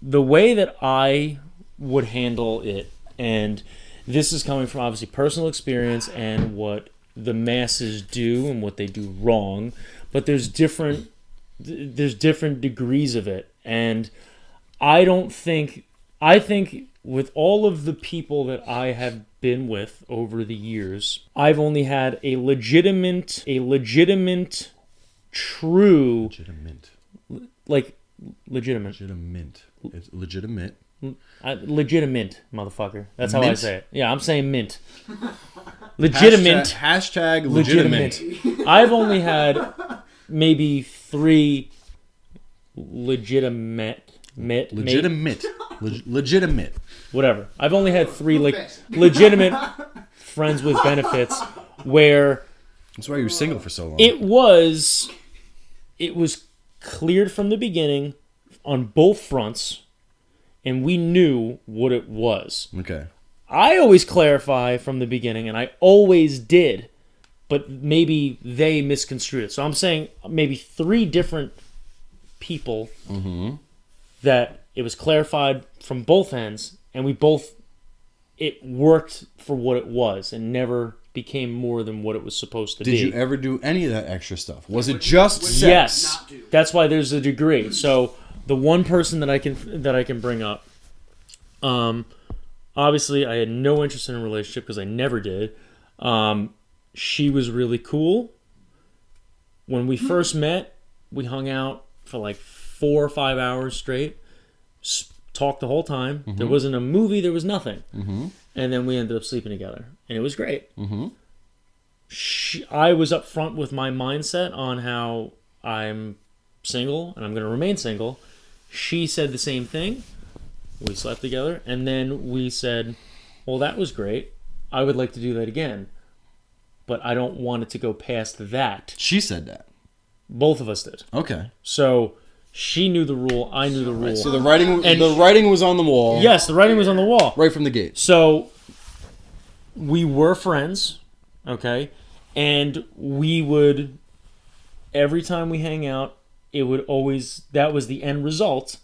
The way that I would handle it, and this is coming from obviously personal experience and what the masses do and what they do wrong, but there's different degrees of it. And I think with all of the people that I have been with over the years, I've only had a legitimate true It's legitimate. Legitimate, motherfucker. That's how I say it. Yeah, I'm saying mint. Legitimate. Hashtag legitimate. I've only had maybe 3 legitimate. Whatever. I've only had 3 legitimate friends with benefits where... That's why you were single for so long. It was cleared from the beginning on both fronts, and we knew what it was. Okay. I always clarify from the beginning, and I always did, but maybe they misconstrued it. So I'm saying maybe 3 different people that it was clarified from both ends, and it worked for what it was and never became more than what it was supposed to be. Did you ever do any of that extra stuff? Was it just sex? Yes. That's why there's a degree. So the one person that I can bring up, obviously I had no interest in a relationship because I never did. She was really cool. When we first met, we hung out for like 4 or 5 hours straight. Talked the whole time. There wasn't a movie. There was nothing. And then we ended up sleeping together, and it was great. I was up front with my mindset on how I'm single and I'm going to remain single. She said the same thing. We slept together, and then we said, well, that was great. I would like to do that again, but I don't want it to go past that. She said that. Both of us did. Okay. So She knew the rule. I knew the rule. Right, so the writing was on the wall. Yes, the writing was on the wall. Right from the gate. So we were friends, okay? And we would, every time we hang out, it would always, that was the end result.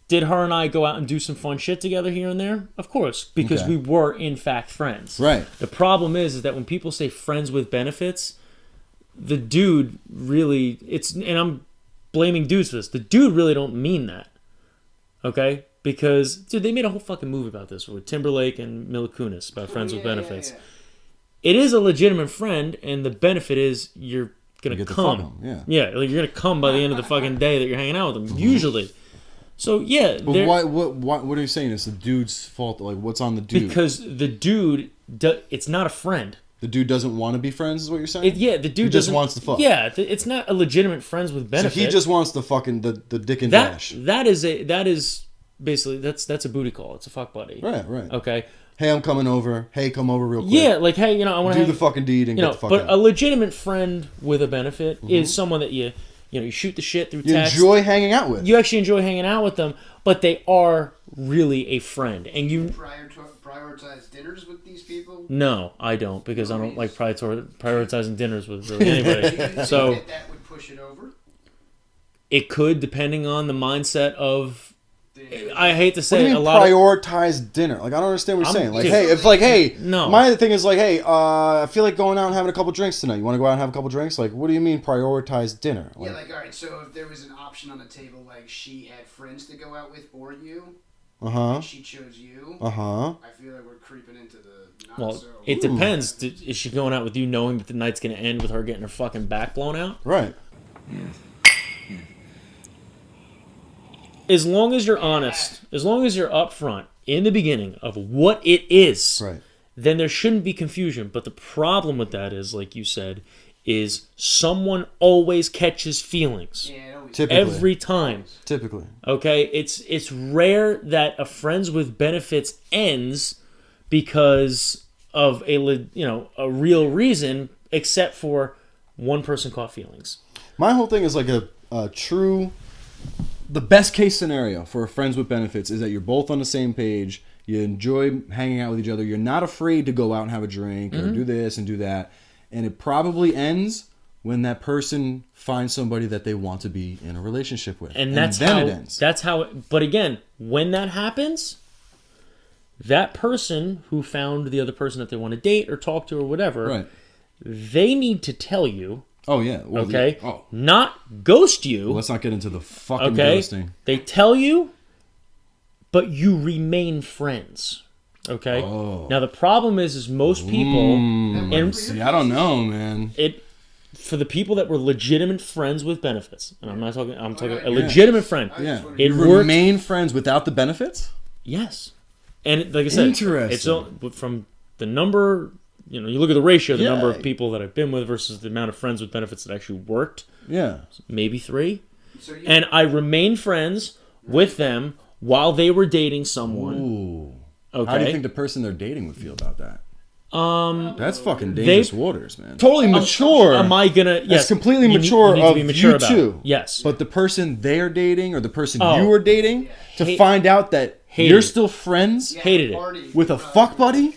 Did her and I go out and do some fun shit together here and there? Of course, because we were, in fact, friends. Right. The problem is that when people say friends with benefits, the dude really, and I'm blaming dudes for this, the dude really don't mean that. Okay? Because, dude, they made a whole fucking movie about this with Timberlake and Mila Kunis about friends with benefits. Yeah. It is a legitimate friend, and the benefit is you're going to come. Yeah, like you're going to come by the end of the fucking day that you're hanging out with them, usually. So, yeah. But what are you saying? It's the dude's fault? Like, what's on the dude? Because the dude, it's not a friend. The dude doesn't want to be friends, is what you're saying? The dude just wants to fuck. Yeah, it's not a legitimate friends with benefit. So he just wants the fucking the dick and dash. That is basically that's a booty call. It's a fuck buddy. Right. Okay. Hey, I'm coming over. Hey, come over real quick. Yeah, like hey, I want to do the fucking deed and get the fuck out. But a legitimate friend with a benefit is someone that you shoot the shit through text. You enjoy hanging out with. You actually enjoy hanging out with them, but they are really a friend, and you prioritize dinners with these people? No, I don't, because I don't like prioritizing dinners with really anybody. So that would push it over? It could, depending on the mindset of. I hate to say what do you mean prioritize dinner? Like I don't understand what you're saying. Like, no. My thing is like, hey, I feel like going out and having a couple drinks tonight. You want to go out and have a couple drinks? Like, what do you mean prioritize dinner? Like, all right. So if there was an option on the table, like she had friends to go out with or you, and she chose you. I feel like we're creeping into the. It depends. Is she going out with you knowing that the night's going to end with her getting her fucking back blown out? Right. As long as you're honest, as long as you're upfront in the beginning of what it is, then there shouldn't be confusion. But the problem with that is, like you said, is someone always catches feelings. Typically. Every time. Typically. Okay? It's rare that a friends with benefits ends because of a real reason, except for one person caught feelings. My whole thing is like a true... The best case scenario for friends with benefits is that you're both on the same page. You enjoy hanging out with each other. You're not afraid to go out and have a drink or do this and do that. And it probably ends when that person finds somebody that they want to be in a relationship with. And then it ends. That's how it, but again, when that happens, that person who found the other person that they want to date or talk to or whatever, they need to tell you. Oh, yeah. Well, not ghost you. Well, let's not get into the fucking ghosting. They tell you, but you remain friends. Okay? Oh. Now, the problem is most people... I don't know, man. For the people that were legitimate friends with benefits, and I'm talking a legitimate friend. Yeah. You remain friends without the benefits? Yes. And like I said, interesting. It's from the number... You look at the ratio, the number of people that I've been with versus the amount of friends with benefits that actually worked. Yeah. Maybe 3. And I remained friends with them while they were dating someone. Ooh. Okay. How do you think the person they're dating would feel about that? That's fucking dangerous waters, man. Totally mature. Am I gonna? Yes. That's completely mature of you two. Yes. But the person they're dating or the person you were dating to find out that you're still friends. Hated it. With a fuck buddy.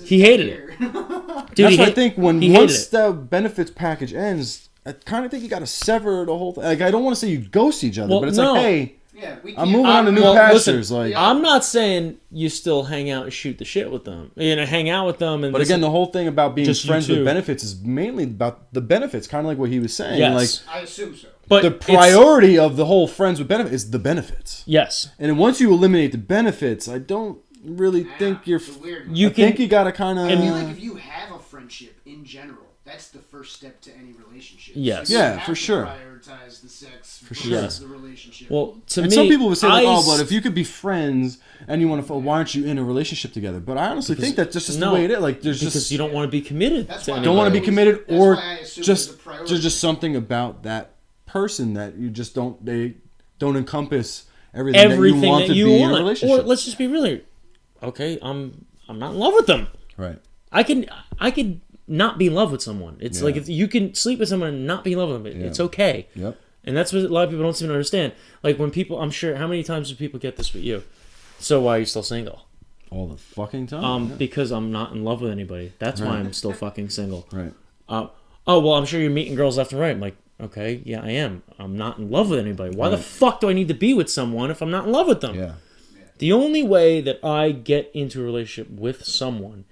He hated it. Dude, that's why I think once the benefits package ends, I kind of think you got to sever the whole thing. Like I don't want to say you ghost each other, but it's like, hey. I'm moving on to new pastures. Listen, I'm not saying you still hang out and shoot the shit with them. Hang out with them. But again, the whole thing about being friends with benefits is mainly about the benefits, kind of like what he was saying. Yes. I assume so. But the priority of the whole friends with benefits is the benefits. Yes. And once you eliminate the benefits, I don't really think you're... I think you got to kind of... I feel like if you have a friendship in general, that's the first step to any relationship. Yes. So you have for to sure. Prioritize the sex versus the relationship. Well, to and me, some people would say, but if you could be friends and you want to, why aren't you in a relationship together? But I honestly think that's just the way it is. Like, there's because you don't want to be committed. Don't want to be committed, or just there's just something about that person that you just don't. They don't encompass everything that you want to be in a relationship. Or let's just be really, okay. I'm not in love with them. Right. I could not be in love with someone. It's like if you can sleep with someone and not be in love with them. It's okay. Yep. And that's what a lot of people don't seem to understand. Like when people, I'm sure, how many times do people get this with you? So why are you still single? All the fucking time. Because I'm not in love with anybody. That's why I'm still fucking single. Right. Oh, well, I'm sure you're meeting girls left and right. I'm like, okay, yeah, I am. I'm not in love with anybody. Why the fuck do I need to be with someone if I'm not in love with them? Yeah. The only way that I get into a relationship with someone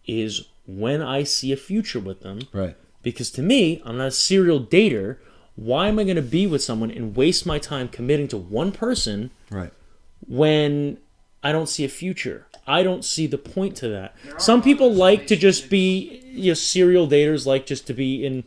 is when I see a future with them. Right. Because to me, I'm not a serial dater. Why am I going to be with someone and waste my time committing to one person when I don't see a future? I don't see the point to that. Some people like to just be serial daters, like just to be in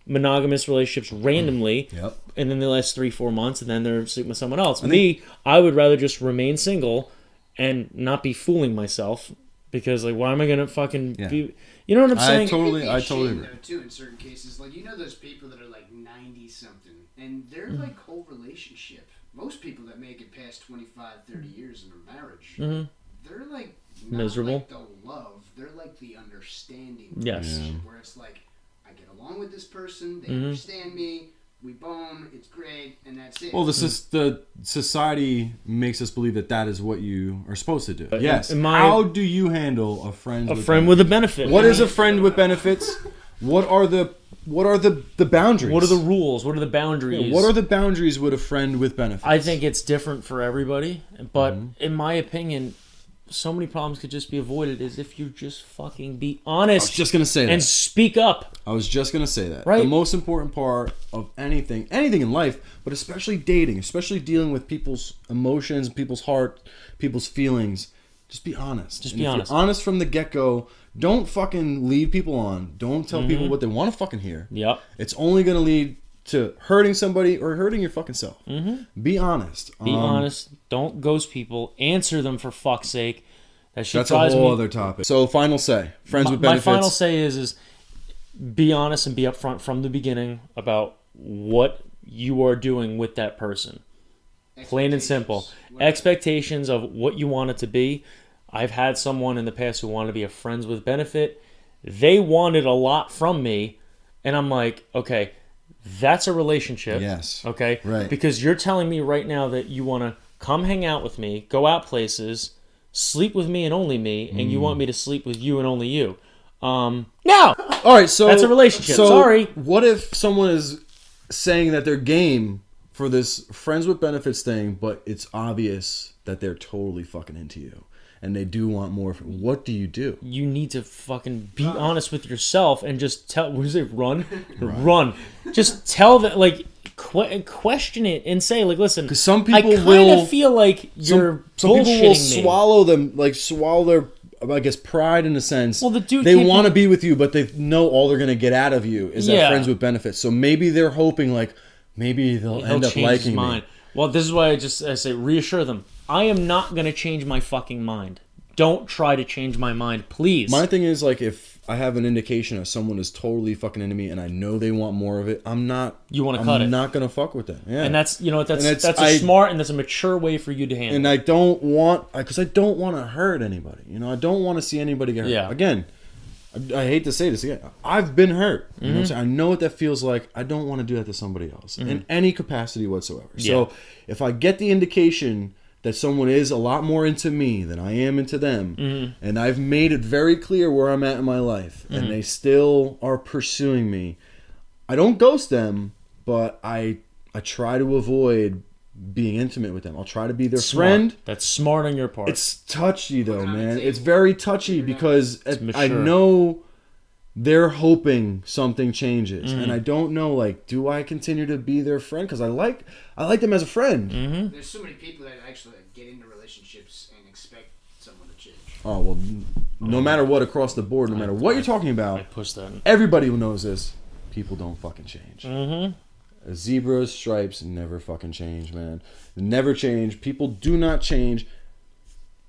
monogamous relationships randomly, and then they last 3-4 months, and then they're sleeping with someone else. I would rather just remain single and not be fooling myself, because like, why am I gonna fucking be? You know what I'm saying? I totally agree. Though, too, in certain cases, like those people that are like 90 something, and their like whole relationship. Most people that make it past 25, 30 years in a marriage, they're like not miserable. Like the love, they're like the understanding. Yes. Where it's like, I get along with this person, they understand me, we bone, it's great, and that's it. Well, the society makes us believe that is what you are supposed to do. Yes. How do you handle a friend with a benefit? What is a friend with benefits? What are the boundaries? What are the rules? What are the boundaries? Yeah, what are the boundaries with a friend with benefits? I think it's different for everybody, but in my opinion, so many problems could just be avoided is if you just fucking be honest. I was just gonna say that. And speak up. I was just gonna say that. Right. The most important part of anything in life, but especially dating, especially dealing with people's emotions, people's heart, people's feelings, just be honest. Just be honest. You're honest from the get-go. Don't fucking lead people on. Don't tell people what they want to fucking hear. Yep. It's only gonna lead to hurting somebody or hurting your fucking self. Be honest. Be honest. Don't ghost people. Answer them, for fuck's sake. That's a whole other topic. So final say. Friends with benefits. My final say is be honest and be upfront from the beginning about what you are doing with that person. Plain and simple. Expectations of what you want it to be. I've had someone in the past who wanted to be a friends with benefit. They wanted a lot from me. And I'm like, okay, that's a relationship. Yes. Okay? Right. Because you're telling me right now that you want to come hang out with me, go out places, sleep with me and only me, and you want me to sleep with you and only you. No! All right, so... That's a relationship. So sorry. What if someone is saying that they're game for this friends with benefits thing, but it's obvious that they're totally fucking into you? And they do want more. What do you do? You need to fucking be honest with yourself and just tell. What is it? Run. Just tell that, like, question it and say, like, listen. Because some people I kind of feel like you're some people will me. swallow their, I guess, pride in a sense. Well, the dude they want to be with you, but they know all they're gonna get out of you is that friends with benefits. So maybe they're hoping, like, maybe they'll end up liking me. Well, this is why I say reassure them. I am not going to change my fucking mind. Don't try to change my mind, please. My thing is, like, if I have an indication of someone is totally fucking into me and I know they want more of it, I'm not going to fuck with them. Yeah. And that's a smart and that's a mature way for you to handle it. And I don't want, because I don't want to hurt anybody. You know, I don't want to see anybody get hurt. Yeah. Again, I hate to say this again. I've been hurt. You know what I'm saying? I know what that feels like. I don't want to do that to somebody else in any capacity whatsoever. Yeah. So if I get the indication that someone is a lot more into me than I am into them, and I've made it very clear where I'm at in my life, and they still are pursuing me, I don't ghost them, but I try to avoid being intimate with them. I'll try to be their friend. That's smart on your part. It's touchy though, man. It's very touchy because I know they're hoping something changes, and I don't know, like, do I continue to be their friend? Because I like them as a friend. There's so many people that actually get into relationships and expect someone to change. Oh well, no matter what, across the board, no matter what you're talking about, I push that. Everybody who knows this, people don't fucking change. Zebras, stripes never fucking change, man. They never change. People do not change.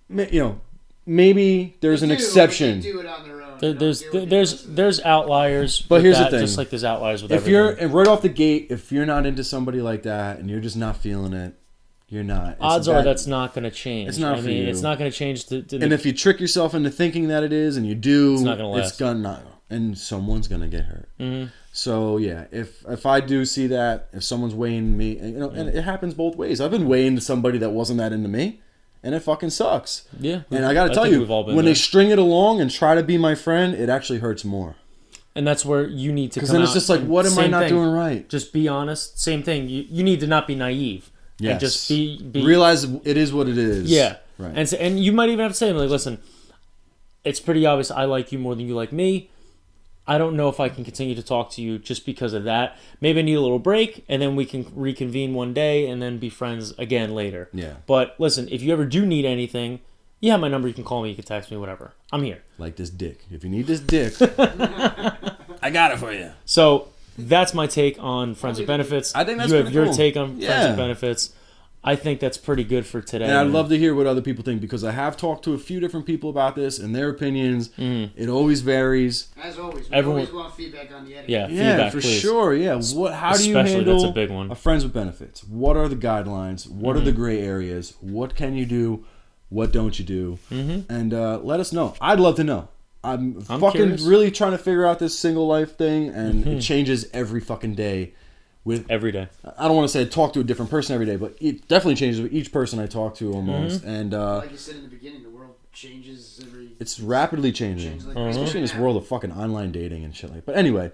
You know, maybe there's an exception. They do it on their own. There's outliers, but here's the thing: just like there's outliers with everything. You're right off the gate, if you're not into somebody like that and you're just not feeling it, you're not. Odds are that's not going to change. It's not for you. It's not going to change. And if you trick yourself into thinking that it is, and you do, it's not going to last. It's gonna not. and someone's gonna get hurt. So yeah, if I do see that, if someone's weighing me, and, and it happens both ways. I've been weighing to somebody that wasn't that into me, and it fucking sucks. Yeah, and I gotta tell you, when they string it along and try to be my friend, it actually hurts more. And that's where you need to come out. Because then it's just like, what am I not doing right? Just be honest. Same thing. You need to not be naive. Yes. And just be realize it is what it is. Yeah. Right. And you might even have to say, like, listen, it's pretty obvious I like you more than you like me. I don't know if I can continue to talk to you just because of that. Maybe I need a little break, and then we can reconvene one day and then be friends again later. Yeah. But listen, if you ever do need anything, you have my number. You can call me. You can text me. Whatever. I'm here. Like this dick. If you need this dick, I got it for you. So that's my take on Friends with Benefits. I think that's you have pretty your cool. take on Friends with Benefits. I think that's pretty good for today. And I'd love to hear what other people think, because I have talked to a few different people about this and their opinions. It always varies. As always, we always want feedback on the etiquette. Yeah, feedback, for please. Sure. Yeah, how do you handle that's a big one. A Friends with Benefits? What are the guidelines? What are the gray areas? What can you do? What don't you do? And let us know. I'd love to know. I'm fucking curious. Really trying to figure out this single life thing, and it changes every fucking day. Every day. I don't want to say I talk to a different person every day, but it definitely changes with each person I talk to almost. And like you said in the beginning, the world changes every... It's rapidly changing, especially in this world of fucking online dating and shit like. But anyway,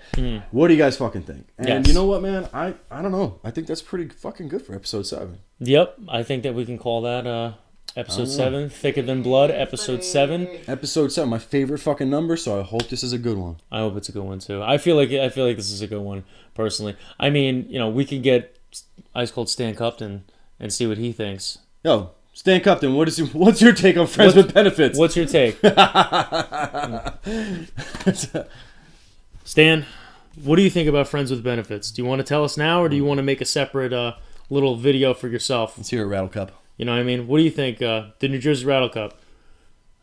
what do you guys fucking think? And you know what, man? I don't know. I think that's pretty fucking good for episode 7. Yep, I think that we can call that episode 7, Thicker Than Blood, episode 7. Episode 7, my favorite fucking number, so I hope this is a good one. I hope it's a good one too. I feel like this is a good one, personally. I mean, we could get Ice Cold Stan Cupton and see what he thinks. Yo, Stan Cupton, what's your take on Friends with Benefits? What's your take? Stan, what do you think about Friends with Benefits? Do you want to tell us now, or do you want to make a separate little video for yourself? Let's hear it, Rattle Cup. You know what I mean? What do you think? The New Jersey Rattle Cup.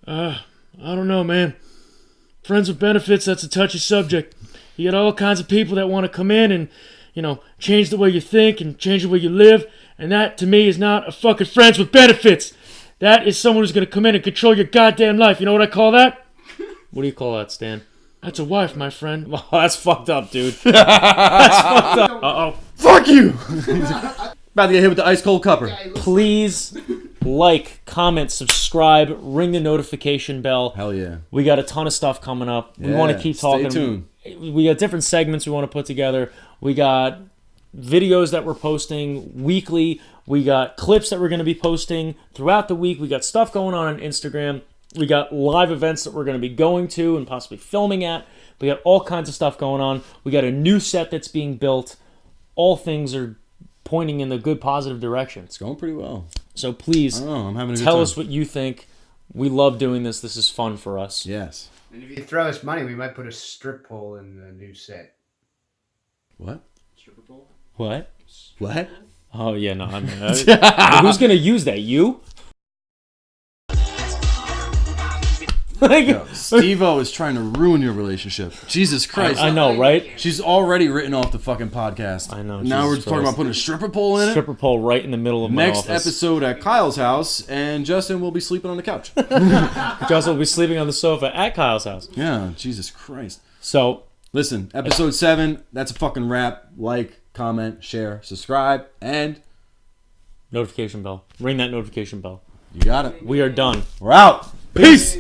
I don't know, man. Friends with Benefits, that's a touchy subject. You got all kinds of people that want to come in and, change the way you think and change the way you live. And that, to me, is not a fucking Friends with Benefits. That is someone who's going to come in and control your goddamn life. You know what I call that? What do you call that, Stan? That's a wife, my friend. Oh, that's fucked up, dude. That's fucked up. Uh-oh. Fuck you! About to get hit with the ice cold cupper. Please like, comment, subscribe, ring the notification bell. Hell yeah. We got a ton of stuff coming up. We want to keep talking. Stay tuned. We got different segments we want to put together. We got videos that we're posting weekly. We got clips that we're going to be posting throughout the week. We got stuff going on Instagram. We got live events that we're going to be going to and possibly filming at. We got all kinds of stuff going on. We got a new set that's being built. All things are pointing in the good, positive direction. It's going pretty well. So please, I'm having a good tell time. us what you think. We love doing this. This is fun for us. Yes. And if you throw us money, we might put a strip pole in the new set. What? Stripper pole? What? What? Oh, yeah, no. Who's going to use that? You? Steve-O is trying to ruin your relationship. Jesus Christ. I know, right? She's already written off the fucking podcast. I know. Now we're talking about putting a stripper pole in it. Stripper pole right in the middle of my office. Next episode at Kyle's house, and Justin will be sleeping on the couch. Justin will be sleeping on the sofa at Kyle's house. Yeah, Jesus Christ. So, listen, episode 7, that's a fucking wrap. Like, comment, share, subscribe, and notification bell. Ring that notification bell. You got it. We are done. We're out. Peace.